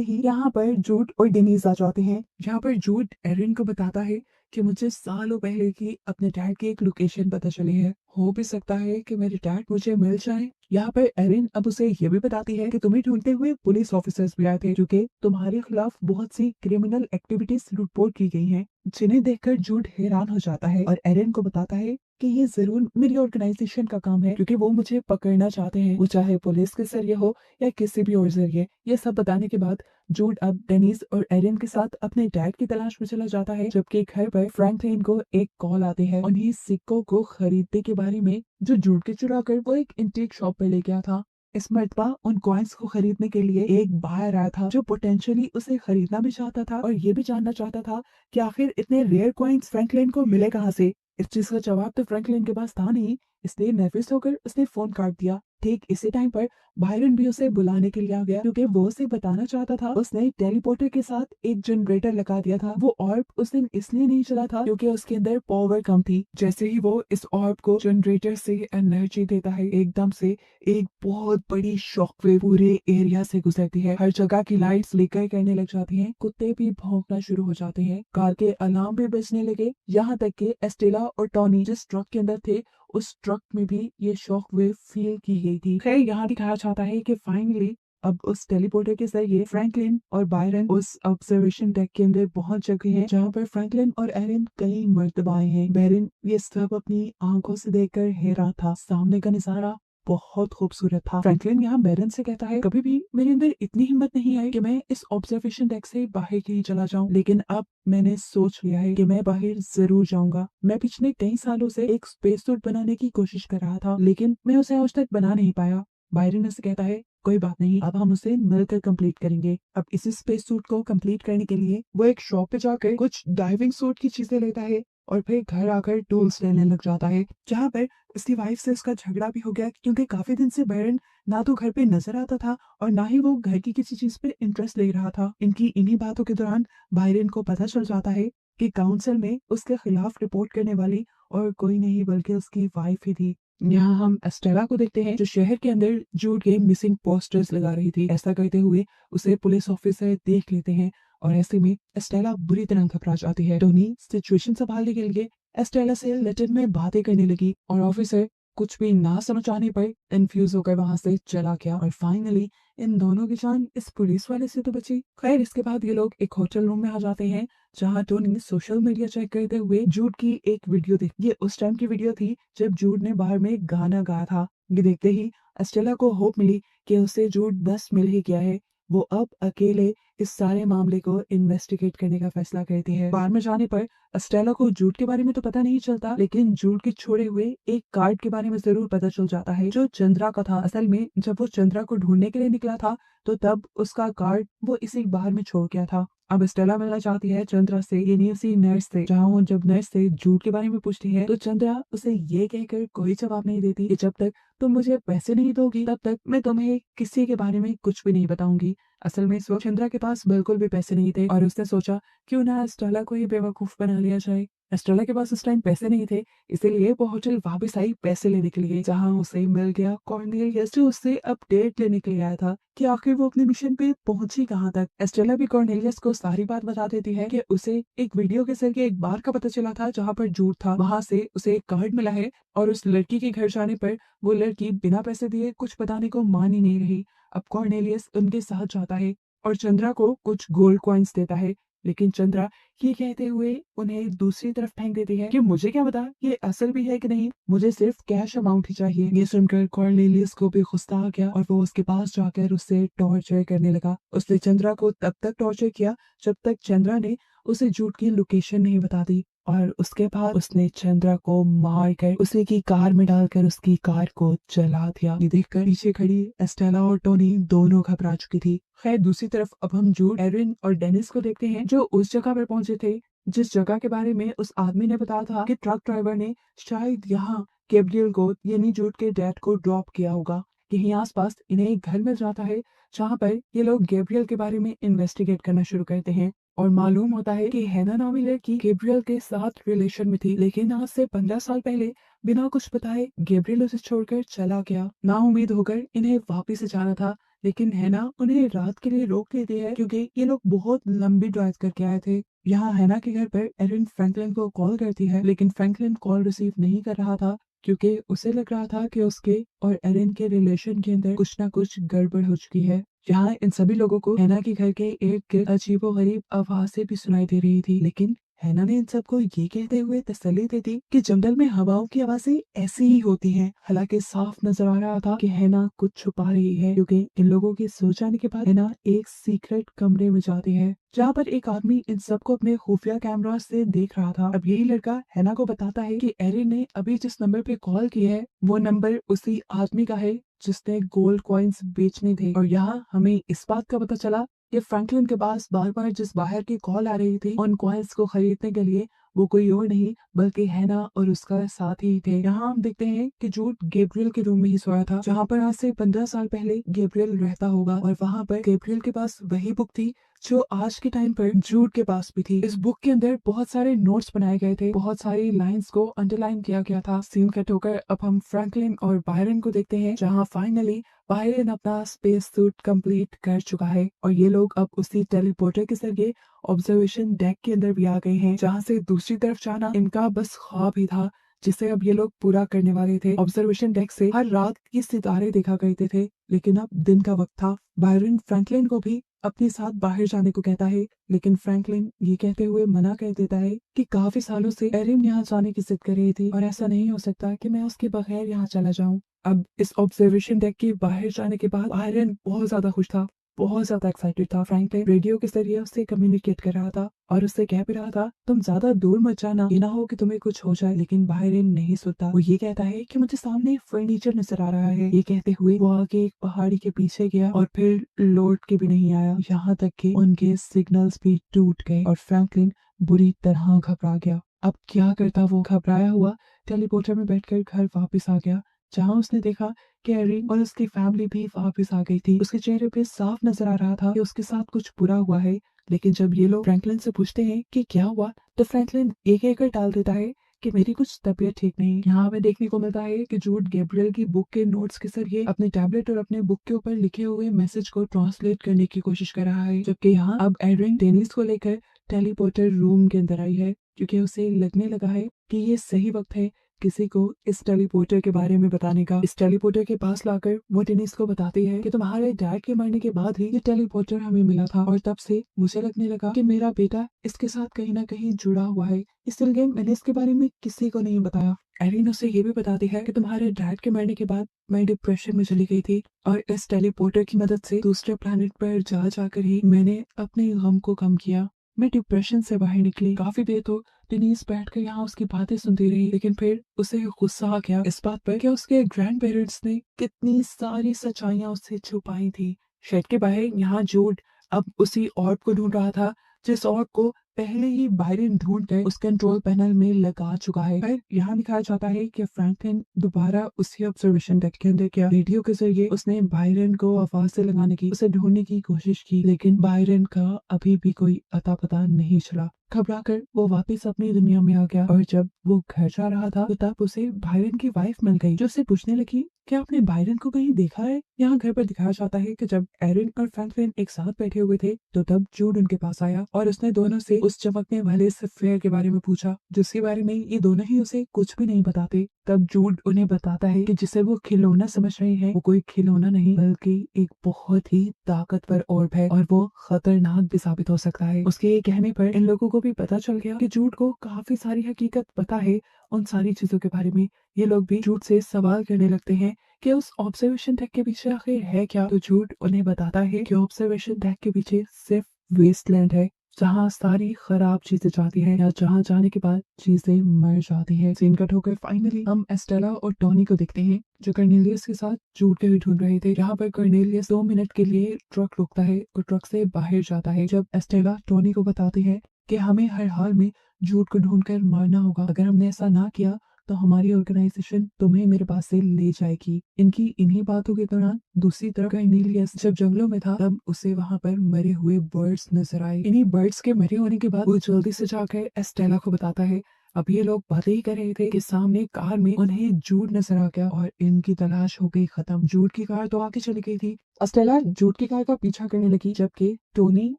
ही यहाँ पर जूड और डेनीज आ जाते हैं। यहाँ पर जूड एरिन को बताता है कि मुझे सालों पहले की अपने डैड की एक लोकेशन पता चली है, हो भी सकता है कि मेरे डैड मुझे मिल जाए। यहाँ पर एरिन अब उसे ये भी बताती है कि तुम्हें ढूंढते हुए पुलिस ऑफिसर्स भी आए थे, क्योंकि तुम्हारे खिलाफ बहुत सी क्रिमिनल एक्टिविटीज रिपोर्ट की गई हैं, जिन्हें देखकर जूड हैरान हो जाता है और एरिन को बताता है कि ये जरूर मेरी ऑर्गेनाइजेशन का काम है, क्योंकि वो मुझे पकड़ना चाहते हैं, वो चाहे पुलिस के जरिए हो या किसी भी और जरिए। ये सब बताने के बाद जूड अब डेनिस और एरिन के साथ अपने डैड की तलाश में चला जाता है, जबकि घर पर फ्रैंकलिन को एक कॉल आती है उन्हीं सिक्कों को खरीदने के बारे में जो जूड के चुरा कर वो एक एंटीक शॉप पे ले गया था। इस मर्तबा उन कॉइन्स को खरीदने के लिए एक बायर आया था जो पोटेंशियली उसे खरीदना भी चाहता था और ये भी जानना चाहता था कि आखिर इतने रेयर कॉइन्स फ्रैंकलिन को मिले कहाँ से। इस चीज का जवाब तो फ्रैंकलिन के पास था नहीं, इसलिए नर्वस होकर उसने फोन काट दिया। ठीक इसी टाइम पर बायरन भी उसे बुलाने के लिए आ गया, क्योंकि वो उसे बताना चाहता था उसने टेलीपोर्टर के साथ एक जनरेटर लगा दिया था। वो ऑर्ब उस दिन इसलिए नहीं चला था क्योंकि उसके अंदर पावर कम थी। जैसे ही वो इस ऑर्ब को जनरेटर से एनर्जी देता है, एकदम से एक बहुत बड़ी शॉकवेव पूरे एरिया से गुजरती है। हर जगह की लाइट्स फ्लिकर करने लग जाती हैं, कुत्ते भी भौंकना शुरू हो जाते हैं, कार के अलार्म भी बजने लगे। यहाँ तक कि एस्टेला और टॉनी जिस ट्रक के अंदर थे उस ट्रक में भी ये शॉक वेव फील की गई थी। खैर यहाँ दिखाया जाता है कि फाइनली अब उस टेलीपोर्टर के जरिए फ्रैंकलिन और बायरन उस ऑब्जर्वेशन डेक के अंदर पहुंच चुके हैं, जहाँ पर फ्रैंकलिन और एरिन कई मर्तबा आए हैं। बायरन ये सब अपनी आंखों से देखकर हैरान था, सामने का नजारा बहुत खूबसूरत था। फ्रैंकलिन यहाँ बैरन से कहता है कभी भी मेरे अंदर इतनी हिम्मत नहीं आई कि मैं इस ऑब्जर्वेशन डेक से बाहर ही चला जाऊं, लेकिन अब मैंने सोच लिया है कि मैं बाहर जरूर जाऊंगा। मैं पिछले कई सालों से एक स्पेस सूट बनाने की कोशिश कर रहा था, लेकिन मैं उसे आज तक बना नहीं पाया। बायरन से कहता है कोई बात नहीं, अब हम उसे मिलकर कंप्लीट करेंगे। अब इसी स्पेस सूट को कंप्लीट करने के लिए वो एक शॉप पे जाकर कुछ डाइविंग सूट की चीजें लेता है और फिर घर आकर टूल्स लेने लग जाता है। जहाँ पर उसकी वाइफ से उसका झगड़ा भी हो गया, क्योंकि काफी दिन से बैरन ना तो घर पे नजर आता था और ना ही वो घर की किसी चीज पे इंटरेस्ट ले रहा था। इनकी इन्हीं बातों के दौरान बायरन को पता चल जाता है कि काउंसिल में उसके खिलाफ रिपोर्ट करने वाली और कोई नहीं बल्कि उसकी वाइफ ही थी। यहाँ हम एस्टेला को देखते हैं जो शहर के अंदर जूड के मिसिंग पोस्टर्स लगा रही थी। ऐसा करते हुए उसे पुलिस ऑफिसर देख लेते हैं और ऐसे में एस्टेला बुरी तरह घबरा जाती है। टोनी सिचुएशन संभालने के लिए एस्टेला से लैटिन में बातें करने लगी और ऑफिसर कुछ भी ना समझ आने पर कंफ्यूज होकर वहां से चला गया और फाइनली इन दोनों की जान इस पुलिस वाले से तो बची। खैर इसके बाद ये लोग एक होटल रूम में आ जाते हैं, जहाँ टोनी सोशल मीडिया चेक करते हुए जूड की एक वीडियो देखी। ये उस टाइम की वीडियो थी जब जूड ने बाहर में गाना गाया था। ये देखते ही एस्टेला को होप मिली कि उसे जूड बस मिल ही गया है। वो अब अकेले इस सारे मामले को इन्वेस्टिगेट करने का फैसला करती है। बार में जाने पर एस्टेला को जूड के बारे में तो पता नहीं चलता, लेकिन जूड के छोड़े हुए एक कार्ड के बारे में जरूर पता चल जाता है जो चंद्रा का था। असल में जब वो चंद्रा को ढूंढने के लिए निकला था तो तब उसका कार्ड वो इसी बाहर में छोड़ गया था। अब स्टेला मिलना चाहती है चंद्रा से, यानी उसी नर्स से। जहाँ वो जब नर्स से जूड के बारे में पूछती है तो चंद्रा उसे ये कहकर कोई जवाब नहीं देती कि जब तक तुम मुझे पैसे नहीं दोगी तब तक मैं तुम्हें किसी के बारे में कुछ भी नहीं बताऊंगी। असल में इस वक्त चंद्रा के पास बिल्कुल भी पैसे नहीं थे और उसने सोचा क्यों ना स्टेला को ही बेवकूफ बना लिया जाए। एस्ट्रेला के पास उस टाइम पैसे नहीं थे, इसीलिए वो होटल वापस आई पैसे लेने के लिए, जहाँ उसे मिल गया कॉर्नेलियस, जो उससे अपडेट लेने के लिए आया था कि आखिर वो अपने मिशन पे पहुंची कहाँ तक। एस्ट्रेला भी कॉर्नेलियस को सारी बात बता देती है कि उसे एक वीडियो के जरिए एक बार का पता चला था जहाँ पर झूठ था, वहां से उसे एक कार्ड मिला है और उस लड़की के घर जाने पर वो लड़की बिना पैसे दिए कुछ बताने को मान ही नहीं रही। अब कॉर्नेलियस उनके साथ जाता है और चंद्रा को कुछ गोल्ड कॉइन्स देता है, लेकिन चंद्रा ये कहते हुए उन्हें दूसरी तरफ फेंक देती है कि मुझे क्या पता ये असल भी है कि नहीं, मुझे सिर्फ कैश अमाउंट ही चाहिए। ये सुनकर कॉर्नेलियस को भी गुस्सा आ गया और वो उसके पास जाकर उससे टॉर्चर करने लगा। उसने चंद्रा को तब तक टॉर्चर किया जब तक चंद्रा ने उसे झूठ की लोकेशन नहीं बता दी, और उसके बाद उसने चंद्रा को मार कर उसी की कार में डालकर उसकी कार को जला दिया। ये देखकर पीछे खड़ी एस्टेला और टोनी दोनों घबरा चुकी थी। खैर दूसरी तरफ अब हम जूड, एरिन और डेनिस को देखते हैं, जो उस जगह पर पहुंचे थे जिस जगह के बारे में उस आदमी ने बताया था कि ट्रक ड्राइवर ने शायद यहाँ गैब्रियल को यानी जूड के डैड को ड्रॉप किया होगा। यहीं आसपास इन्हें एक घर मिल जाता है जहाँ पर ये लोग गैब्रियल के बारे में इन्वेस्टिगेट करना शुरू करते हैं और मालूम होता है कि हैना नामी लड़की गैब्रियल के साथ रिलेशन में थी, लेकिन आज से 15 साल पहले बिना कुछ बताए गैब्रियल उसे छोड़कर चला गया। ना उम्मीद होकर इन्हें वापिस जाना था, लेकिन हैना उन्हें रात के लिए रोक लेती है क्योंकि ये लोग बहुत लंबी ड्राइव करके आए थे। यहाँ हैना के घर पर एरिन फ्रैंकलिन को कॉल करती है, लेकिन फ्रैंकलिन कॉल रिसीव नहीं कर रहा था क्योंकि उसे लग रहा था कि उसके और एरिन के रिलेशन के अंदर कुछ ना कुछ गड़बड़ हो चुकी है। यहाँ इन सभी लोगों को हैना के घर के इर्द गिर्द अजीबोगरीब आवाजें भी सुनाई दे रही थी, लेकिन हैना ने इन सबको ये कहते हुए तसल्ली दे दी कि जंगल में हवाओं की आवाजें ऐसी ही होती हैं। हालांकि साफ नजर आ रहा था कि हैना कुछ छुपा रही है, क्योंकि इन लोगों के सो जाने के बाद हैना एक सीक्रेट कमरे में जाती है जहाँ पर एक आदमी इन सबको अपने खुफिया कैमरा से देख रहा था। अब यही लड़का हैना को बताता है कि एरिन ने अभी जिस नंबर पे कॉल की है वो नंबर उसी आदमी का है जिसने गोल्ड कॉइन्स बेचने थे। और यहाँ हमें इस बात का पता चला कि फ्रैंकलिन के पास बार बार जिस बाहर की कॉल आ रही थी उन कॉइन्स को खरीदने के लिए, वो कोई और नहीं बल्कि हैना और उसका साथी थे। यहाँ हम देखते हैं कि जूड गैब्रियल के रूम में ही सोया था जहाँ पर आज से 15 साल पहले गैब्रियल रहता होगा, और वहाँ पर गैब्रियल के पास वही बुक थी जो आज के टाइम पर जूड के पास भी थी। इस बुक के अंदर बहुत सारे नोट्स बनाए गए थे, बहुत सारी लाइंस को अंडरलाइन किया गया था। सीन कट होकर अब हम फ्रैंकलिन और बायरन को देखते हैं, जहाँ फाइनली बायरन अपना स्पेस सूट कंप्लीट कर चुका है और ये लोग अब उसी टेलीपोर्टर के जरिए ऑब्जर्वेशन डेक के अंदर भी आ गए हैं, जहाँ से दूसरी तरफ जाना इनका बस ख्वाब ही था जिसे अब ये लोग पूरा करने वाले थे। ऑब्जर्वेशन डेक से हर रात की सितारे देखा करते थे, लेकिन अब दिन का वक्त था। बायरन फ्रैंकलिन को भी अपने साथ बाहर जाने को कहता है, लेकिन फ्रैंकलिन ये कहते हुए मना कर देता है कि काफी सालों से एरिन यहाँ जाने की जिद कर रही थी और ऐसा नहीं हो सकता कि मैं उसके बगैर यहाँ चला जाऊँ। अब इस ऑब्जर्वेशन डेक के बाहर जाने के बाद आयरन बहुत ज्यादा खुश था, बहुत ज्यादा एक्साइटेड था। फ्रैंकलिन रेडियो के जरिए उससे कम्युनिकेट कर रहा था और उससे कह भी रहा था तुम ज्यादा दूर मत जाना, ये ना हो कि तुम्हें कुछ हो जाए। लेकिन बायरन नहीं सुनता। वो ये कहता है कि मुझे सामने फर्नीचर नजर आ रहा है। ये कहते हुए वो आगे एक पहाड़ी के पीछे गया और फिर लौट के भी नहीं आया, यहाँ तक कि उनके सिग्नल्स भी टूट गए और फ्रैंकलिन बुरी तरह घबरा गया। अब क्या करता, वो घबराया हुआ टेलीपोर्टर में बैठकर घर वापस आ गया, जहाँ उसने देखा कि एरिन और उसकी फैमिली भी वापस आ गई थी। उसके चेहरे पे साफ नजर आ रहा था कि उसके साथ कुछ बुरा हुआ है। लेकिन जब ये लोग फ्रैंकलिन से पूछते हैं कि क्या हुआ, तो फ्रैंकलिन एक एक कर टाल देता है कि मेरी कुछ तबीयत ठीक नहीं। यहाँ हमें देखने को मिलता है कि जूड गैब्रियल की बुक के नोट्स के जरिए अपने टैबलेट और अपने बुक के ऊपर लिखे हुए मैसेज को ट्रांसलेट करने की कोशिश कर रहा है, जबकि यहाँ अब एरिन डेनिस को लेकर टेलीपोर्टर रूम के अंदर आई है, क्योंकि उसे लगने लगा है कि ये सही वक्त है किसी को इस टेलीपोर्टर के बारे में बताने का। इस टेलीपोर्टर के पास लाकर वो डेनिस को बताती है कि तुम्हारे डैड के मरने के बाद ही ये टेलीपोर्टर हमें मिला था और तब से मुझे लगने लगा कि मेरा बेटा इसके साथ कहीं ना कहीं जुड़ा हुआ है, इसलिए मैंने इसके बारे में किसी को नहीं बताया। एरिन उसे ये भी बताती है कि तुम्हारे डैड के मरने के बाद मैं डिप्रेशन में चली गई थी और इस टेलीपोर्टर की मदद से दूसरे प्लेनेट पर जा जाकर ही मैंने अपने गम को कम किया। मैं डिप्रेशन से बाहर निकली। काफी देर तो डेनिस बैठकर यहाँ उसकी बातें सुनती रही, लेकिन फिर उसे गुस्सा आ गया इस बात पर कि उसके ग्रैंड पेरेंट्स ने कितनी सारी सच्चाइयां उससे छुपाई थी। शेड के बाहर यहाँ जूड अब उसी ऑर्ब को ढूंढ रहा था जिस ऑर्ब को पहले ही बायरन ढूंढ कर उस कंट्रोल पैनल में लगा चुका है। फिर यहाँ दिखाया जाता है कि फ्रैंकलिन दोबारा उसी ऑब्जर्वेशन डेक के अंदर क्या रेडियो के जरिए उसने बायरन को आवाज से लगाने की, उसे ढूंढने की कोशिश की, लेकिन बायरन का अभी भी कोई अता पता नहीं चला। घबरा कर वो वापस अपनी दुनिया में आ गया और जब वो घर जा रहा था तो तब उसे बायरन की वाइफ मिल गई, जो उससे पूछने लगी क्या आपने बायरन को कहीं देखा है। यहाँ घर पर दिखाया जाता है कि जब एरिन और फ्रैंकलिन एक साथ बैठे हुए थे तो तब जूड उनके पास आया और उसने दोनों से उस चमकने वाले सफेयर के बारे में पूछा, जिसके बारे में ये दोनों ही उसे कुछ भी नहीं बताते। तब जूड उन्हें बताता है कि जिसे वो खिलौना समझ रहे हैं वो कोई खिलौना नहीं बल्कि एक बहुत ही ताकतवर ऑर्ब है और वो खतरनाक भी साबित हो सकता है। उसके ये कहने पर इन लोगों को भी पता चल गया कि जूड को काफी सारी हकीकत पता है उन सारी चीजों के बारे में। ये लोग भी जूड से सवाल करने लगते हैं कि उस ऑब्जर्वेशन डेक के पीछे आखिर है क्या। तो जूड उन्हें बताता है कि ऑब्जर्वेशन डेक के पीछे सिर्फ वेस्टलैंड है, जहाँ सारी खराब चीजें जाती है या जहाँ जाने के बाद चीजें मर जाती है। सीन कट होकर फाइनली हम एस्टेला और टॉनी को देखते हैं जो कर्नेलियस के साथ जूड के भी ढूंढ रहे थे। यहाँ पर कर्नेलियस 2 मिनट के लिए ट्रक रोकता है और ट्रक से बाहर जाता है। जब एस्टेला टॉनी को बताती है कि हमें हर हाल में जूड को ढूंढकर मारना होगा, अगर हमने ऐसा ना किया तो हमारी ऑर्गेनाइजेशन तुम्हें मेरे पास से ले जाएगी। इनकी इन्हीं बातों के दौरान दूसरी तरफ कर्नेलियस जब जंगलों में था तब उसे वहां पर मरे हुए बर्ड्स नजर आए। इन्हीं बर्ड्स के मरे होने के बाद वो जल्दी से जाकर एस्टेला को बताता है। अब ये लोग बातें ही कर रहे थे कि सामने कार में उन्हें जूड नजर आ गया और इनकी तलाश हो गई खत्म। जूड की कार तो आगे चली गई थी। एस्टेला जूड की कार का पीछा करने लगी जबकि टोनी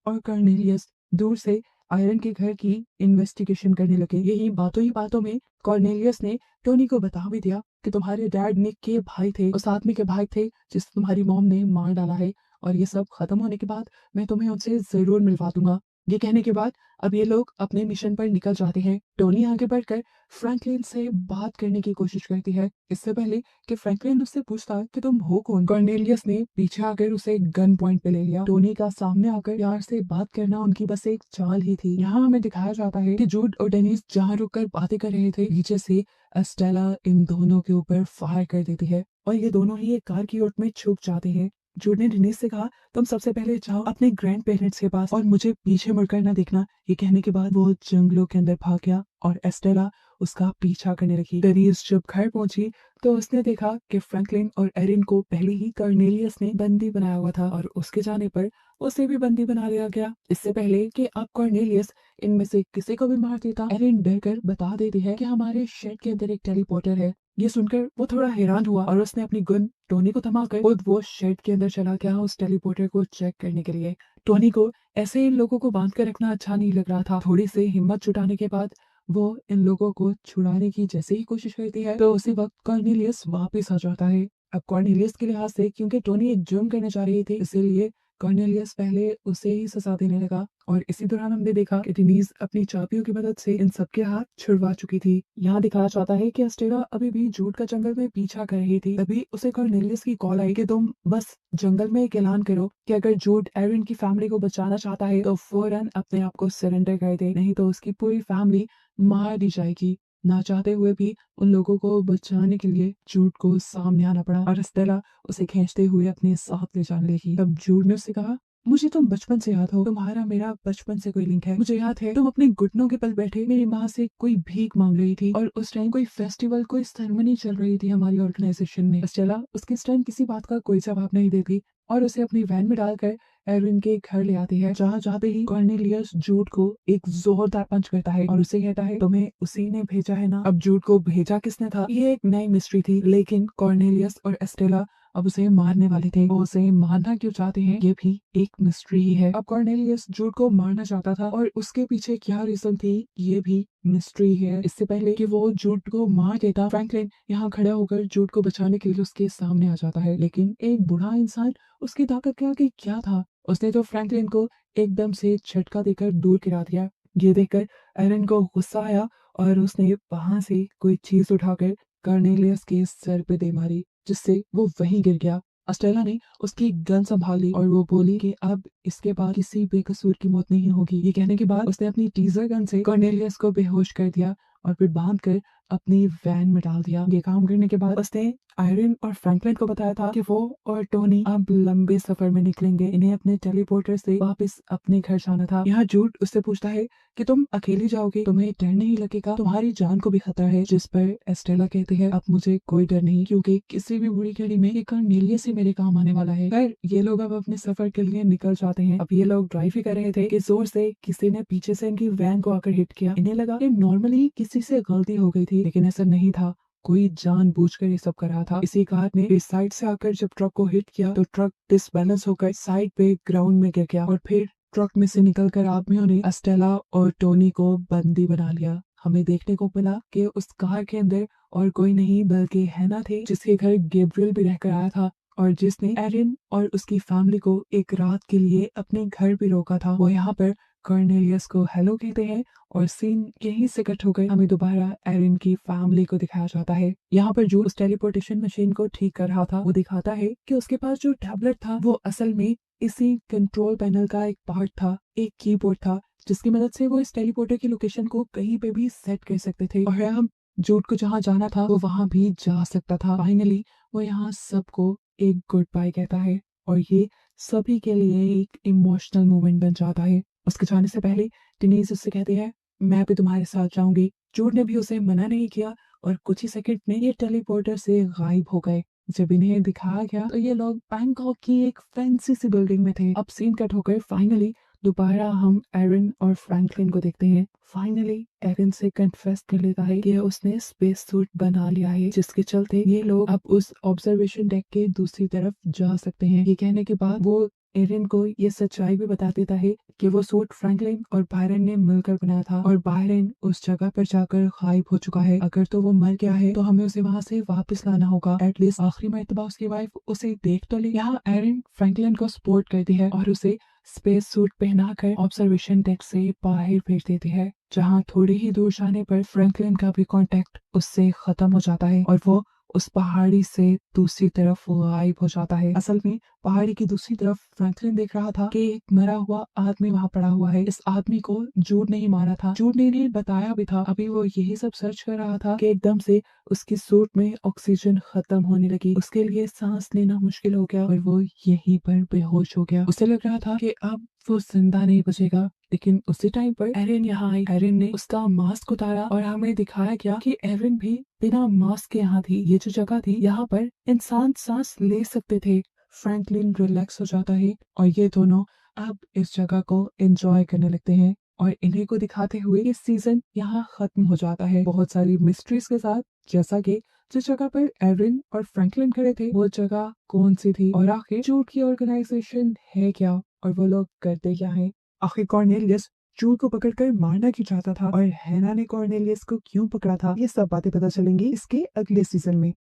और कर्नेलियस दूर से आयरन के घर की इन्वेस्टिगेशन करने लगे। यही बातों में कॉर्नेलियस ने टोनी को बता भी दिया कि तुम्हारे डैड निक के भाई थे, उस आदमी के भाई थे जिसे तुम्हारी मॉम ने मार डाला है और ये सब खत्म होने के बाद मैं तुम्हें उनसे जरूर मिलवा दूंगा। ये कहने के बाद अब ये लोग अपने मिशन पर निकल जाते हैं। टोनी आगे बढ़कर फ्रैंकलिन से बात करने की कोशिश करती है इससे पहले कि फ्रैंकलिन उससे पूछता कि तुम हो कौन। कॉर्नेलियस ने पीछे आकर उसे गन पॉइंट पे ले लिया। टोनी का सामने आकर यार से बात करना उनकी बस एक चाल ही थी। यहाँ हमें दिखाया जाता है कि जूड और डेनिस जहाँ रुककर बातें कर रहे थे पीछे से एस्टेला इन दोनों के ऊपर फायर कर देती है और ये दोनों ही एक कार की ओट में छुप जाते हैं। जूड ने डेनिस से कहा तुम सबसे पहले जाओ अपने ग्रैंड पेरेंट्स के पास और मुझे पीछे मुड़कर ना देखना। ये कहने के बाद वो जंगलों के अंदर भाग गया और एस्टेला उसका पीछा करने लगी। डेनिस जब घर पहुंची तो उसने देखा कि फ्रैंकलिन और एरिन को पहले ही कर्नेलियस ने बंदी बनाया हुआ था और उसके जाने पर उसे भी बंदी बना लिया गया। इससे पहले कि अब कर्नेलियस इनमें से किसी को भी मार देता, एरिन डरकर बता देती है कि हमारे शेड के अंदर एक टेलीपोर्टर है। ये सुनकर वो थोड़ा हैरान हुआ और उसने अपनी गन टोनी को थमाकर खुद वो शेड के अंदर चला गया उस टेलीपोर्टर को चेक करने के लिए। टोनी को ऐसे इन लोगों को बांध कर रखना अच्छा नहीं लग रहा था। थोड़ी सी हिम्मत जुटाने के बाद वो इन लोगों को छुड़ाने की जैसे ही कोशिश करती है तो उसी वक्त कॉर्नेलियस वापस आ जाता है। अब कॉर्नेलियस के लिहाज से क्योंकि टोनी एक जुर्म करने जा रही थी इसीलिए कॉर्नेलियस पहले उसे ही सजा देने लगा और इसी दौरान हमने देखा कि डेनिस अपनी चाबियों की मदद से इन सबके हाथ छुड़वा चुकी थी। यहाँ दिखाया जाता है कि एस्टेला अभी भी जूड का जंगल में पीछा कर रही थी। तभी उसे कॉर्नेलियस की कॉल आई कि तुम बस जंगल में एक ऐलान करो कि अगर जूड एरिन की फैमिली को बचाना चाहता है तो फौरन अपने आप को सरेंडर कर दे, नहीं तो उसकी पूरी फैमिली मार दी जाएगी। ना चाहते हुए भी उन लोगों को बचाने के लिए जूड को सामने आना पड़ा और एस्टेला उसे खींचते हुए अपने साथ ले जाने लगी। तब जूड ने उससे कहा मुझे तुम बचपन से याद हो, तुम्हारा मेरा बचपन से कोई लिंक है। मुझे याद है तुम अपने घुटनों के पल बैठे मेरी माँ से कोई भीख मांग रही थी और उस टाइम कोई फेस्टिवल कोई सेरेमनी चल रही थी हमारी ऑर्गेनाइजेशन में। एस्टेला उसके इस टाइम किसी बात का कोई जवाब नहीं देती और उसे अपनी वैन में डालकर एरिन के घर ले आती है। जहाँ जाते ही कॉर्नेलियस जूड को एक जोरदार पंच करता है और उसे कहता है तुम्हें उसी ने भेजा है ना। अब जूड को भेजा किसने था ये एक नई मिस्ट्री थी, लेकिन कॉर्नेलियस और एस्टेला अब उसे मारने वाले थे। वो उसे मारना क्यों चाहते हैं ये भी एक मिस्ट्री ही है। अब कॉर्नेलियस जूड को मारना चाहता था और उसके पीछे क्या रीजन थी ये भी मिस्ट्री है। इससे पहले कि वो जूड को मार देता फ्रैंकलिन यहाँ खड़ा होकर जूड को बचाने के लिए उसके सामने आ जाता है, लेकिन एक बूढ़ा इंसान उसकी ताकत के आगे क्या था। उसने तो फ्रैंकलिन को एकदम से झटका देकर दूर गिरा दिया। ये देखकर एरिन को गुस्सा आया और उसने वहां से कोई चीज उठाकर कॉर्नेलियस के सर पे दे मारी जिससे वो वहीं गिर गया। एस्टेला ने उसकी गन संभाल ली और वो बोली कि अब इसके बाद किसी बेकसूर की मौत नहीं होगी। ये कहने के बाद उसने अपनी टीजर गन से कॉर्नेलियस को बेहोश कर दिया और फिर बांध कर अपनी वैन में डाल दिया। ये काम करने के बाद उसने आयरन और फ्रैंकलिन को बताया था कि वो और टोनी अब लंबे सफर में निकलेंगे, इन्हें अपने टेलीपोर्टर से वापस अपने घर जाना था। यहाँ जूड उससे पूछता है कि तुम अकेली जाओगे, तुम्हें डर नहीं लगेगा, तुम्हारी जान को भी खतरा है। जिस पर एस्टेला कहती है अब मुझे कोई डर नहीं, क्योंकि किसी भी बुरी घड़ी में ये कॉर्नेलियस ही मेरे काम आने वाला है। खैर ये लोग अब अपने सफर के लिए निकल जाते हैं। अब ये लोग ड्राइव ही कर रहे थे कि जोर से किसी ने पीछे से इनकी वैन को आकर हिट किया। इन्हें लगा कि नॉर्मली किसी से गलती हो गई थी, लेकिन ऐसा नहीं था, कोई जानबूझकर ये सब कर रहा था। इसी कार ने इस साइड से आकर जब ट्रक को हिट किया तो ट्रक डिसबैलेंस होकर साइड पे ग्राउंड में गिर गया और फिर ट्रक में से निकलकर आदमियों ने एस्टेला और टोनी को बंदी बना लिया। हमें देखने को मिला कि उस कार के अंदर और कोई नहीं बल्कि हैना थे, जिसके घर गैब्रियल भी रहकर आया था और जिसने एरिन और उसकी फैमिली को एक रात के लिए अपने घर भी रोका था। वो यहाँ पर कॉर्नेलियस को हेलो कहते हैं और सीन यहीं से कट हो गए। हमें दोबारा एरिन की फैमिली को दिखाया जाता है। यहाँ पर जो उस टेलीपोर्टेशन मशीन को ठीक कर रहा था वो दिखाता है कि उसके पास जो टैबलेट था वो असल में इसी कंट्रोल पैनल का एक पार्ट था, एक कीबोर्ड था, जिसकी मदद से वो इस टेलीपोर्टर की लोकेशन को कहीं पे भी सेट कर सकते थे और हम जूड को जहाँ जाना था वो वहां भी जा सकता था। फाइनली वो यहाँ सबको एक गुड बाय कहता है और ये सभी के लिए एक इमोशनल मोमेंट बन जाता है। उसके जाने से पहले टिनीज उससे कहती है मैं भी तुम्हारे साथ जाऊंगी। जूड ने भी उसे मना नहीं किया और कुछ ही सेकंड में ये टेलीपोर्टर से गायब हो गए। जब इन्हें दिखाया गया तो ये लोग बैंकॉक की एक फैंसी सी बिल्डिंग में थे। अब सीन कट होकर फाइनली दोबारा हम एरिन और फ्रैंकलिन को देखते हैं। फाइनली एरिन से कन्फेस कर लेता है कि उसने स्पेस सूट बना लिया है, जिसके चलते ये लोग अब उस ऑब्जर्वेशन डेक के दूसरी तरफ जा सकते हैं। ये कहने के बाद वो एरिन को ये सच्चाई भी बता देता है कि वो सूट फ्रैंकलिन और बायरन ने मिलकर बनाया था और बायरन उस जगह पर जाकर गायब हो चुका है। अगर तो वो मर गया है तो हमें उसे वहां से वापस लाना होगा, एटलीस्ट आखिरी मर्तबा उसकी वाइफ उसे देख तो ले। यहाँ एरिन फ्रैंकलिन को सपोर्ट करती है और उसे स्पेस सूट पहनाकर ऑब्जर्वेशन डेक से बाहर भेज देती है, जहाँ थोड़ी ही दूर जाने पर फ्रैंकलिन का भी कांटेक्ट उससे खत्म हो जाता है और वो उस पहाड़ी से दूसरी तरफ गायब हो जाता है। असल में पहाड़ी की दूसरी तरफ फ्रैंकलिन देख रहा था कि एक मरा हुआ आदमी वहां पड़ा हुआ है। इस आदमी को जूड ने ही मारा था। जूड ने इन्हें बताया भी था। अभी वो यही सब सर्च कर रहा था कि एकदम से उसकी सूट में ऑक्सीजन खत्म होने लगी। उसके लिए सांस लेना मुश्किल हो गया और वो यहीं पर बेहोश हो गया। उसे लग रहा था कि अब वो जिंदा नहीं बचेगा, लेकिन उसी टाइम पर एरिन यहाँ आई। एरिन ने उसका मास्क उतारा और हमें दिखाया गया कि एरिन भी बिना मास्क के यहाँ थी। ये जो जगह थी यहाँ पर इंसान सांस ले सकते थे। फ्रैंकलिन रिलैक्स हो जाता है और ये दोनों अब इस जगह को एंजॉय करने लगते हैं और इन्हीं को दिखाते हुए ये सीजन यहाँ खत्म हो जाता है बहुत सारी मिस्ट्रीज के साथ, जैसा कि जिस जगह पर एरिन और फ्रैंकलिन खड़े थे वो जगह कौन सी थी और आखिर जूड की ऑर्गेनाइजेशन है क्या और वो लोग करते क्या हैं। आखिर कॉर्नेलियस जूड को पकड़कर मारना क्यों चाहता था और हैना ने कॉर्नेलियस को क्यों पकड़ा था, ये सब बातें पता चलेंगी इसके अगले सीजन में।